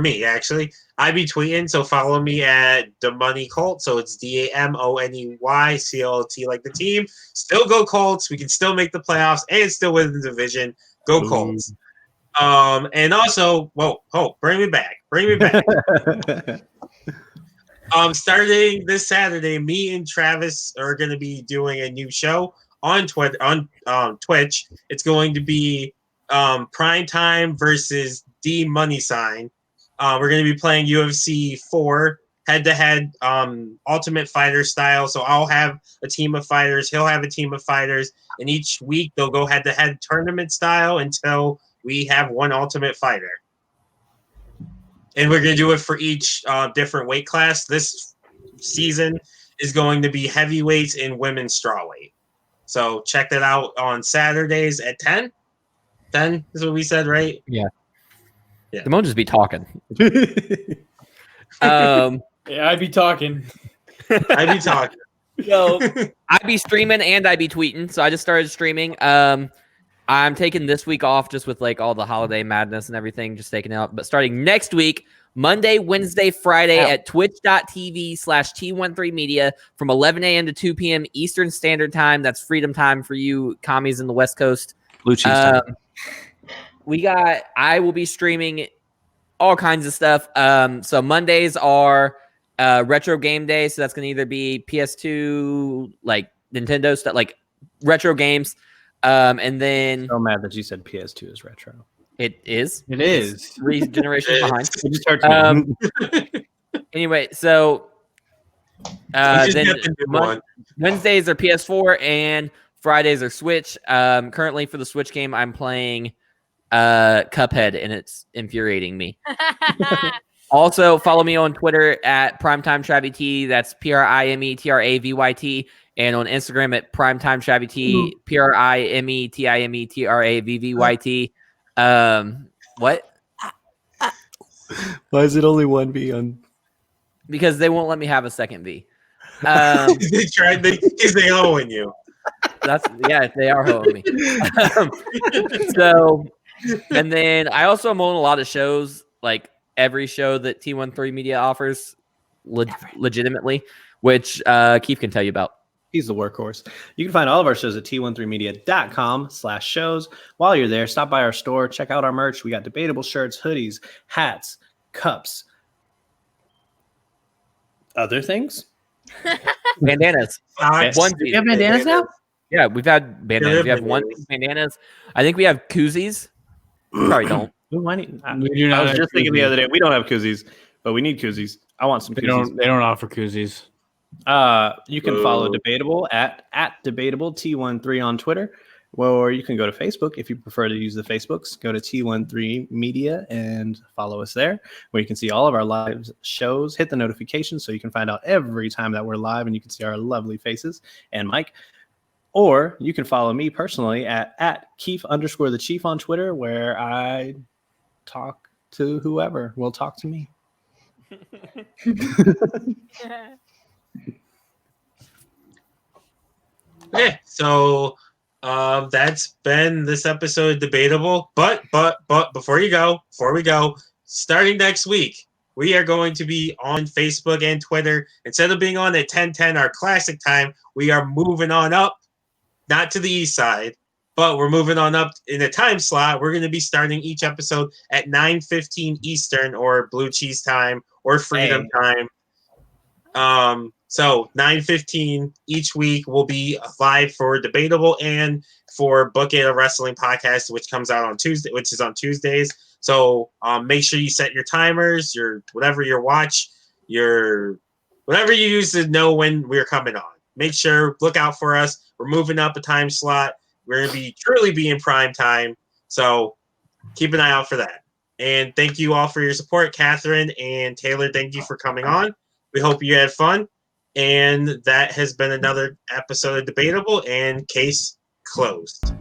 me actually. I be tweeting, so follow me at the Money Colt. So it's DAMONEYCOLT like the team. Still go Colts. We can still make the playoffs and still win the division. Go Colts. And also, bring me back. Starting this Saturday, me and Travis are going to be doing a new show on Twitch. It's going to be PrimeTime versus D Money Sign. We're going to be playing UFC 4 head-to-head Ultimate Fighter style. So I'll have a team of fighters. He'll have a team of fighters. And each week they'll go head-to-head tournament style until we have one Ultimate Fighter. And we're going to do it for each different weight class. This season is going to be heavyweights and women's strawweight. So check that out on Saturdays at 10. 10 is what we said, right? Yeah. Yeah. Damone just be talking. Yeah, I'd be talking. I be talking. So I be streaming and I be tweeting. So I just started streaming. I'm taking this week off just with like all the holiday madness and everything, just taking out. But starting next week, Monday, Wednesday, Friday at twitch.tv/T13media from 11 a.m. to 2 p.m. Eastern Standard Time. That's freedom time for you commies in the West Coast. Blue cheese time. I will be streaming all kinds of stuff. So Mondays are retro game day. So that's going to either be PS2, like Nintendo stuff, like retro games. And then So mad that you said PS2 is retro. it is. It is. It's 3 generations behind. It just hurts me. Anyway, so We just then got the new one. Wednesdays are PS4 and Fridays are Switch. Currently for the Switch game, I'm playing Cuphead, and it's infuriating me. Also, follow me on Twitter at PrimeTime Travvy T. That's PrimeTravvyT. And on Instagram at PrimeTime Travvy T. PrimeTimeTravvyT. What? Why is it only one V on? Because they won't let me have a second V. They tried because they owing you. They are holding me. So, and then I also am on a lot of shows, like every show that T13 Media offers legitimately, which Keith can tell you about. He's the workhorse. You can find all of our shows at t13media.com/shows. While you're there, stop by our store, check out our merch. We got Debatable shirts, hoodies, hats, cups, other things. Bandanas. Do you have bandanas now? Yeah, we've had bandanas. We have one bandanas. I think we have koozies. We probably don't. We do I not was have just thinking the koozies. other day, we don't have koozies, but we need koozies. I want some They koozies. don't offer koozies. You can follow Debatable at Debatable T13 on Twitter, or you can go to Facebook if you prefer to use the Facebooks. Go to T13 Media and follow us there, where you can see all of our live shows. Hit the notifications so you can find out every time that we're live, and you can see our lovely faces and Mike. Or you can follow me personally at Keif_the Chief on Twitter, where I talk to whoever will talk to me. Okay, so that's been this episode of Debatable. But before we go, starting next week, we are going to be on Facebook and Twitter. Instead of being on at 10:10, our classic time, we are moving on up, not to the east side, but we're moving on up in a time slot. We're going to be starting each episode at 9:15 Eastern, or Blue Cheese time, or Freedom time. So 9:15 each week will be live for Debatable and for Book It, a Wrestling Podcast, which comes out on Tuesday, which is on Tuesdays. So make sure you set your timers, your whatever you use to know when we're coming on. Make sure, look out for us. We're moving up a time slot. We're going to truly be in prime time. So keep an eye out for that. And thank you all for your support. Catherine and Taylor, thank you for coming on. We hope you had fun. And that has been another episode of Debatable, and case closed.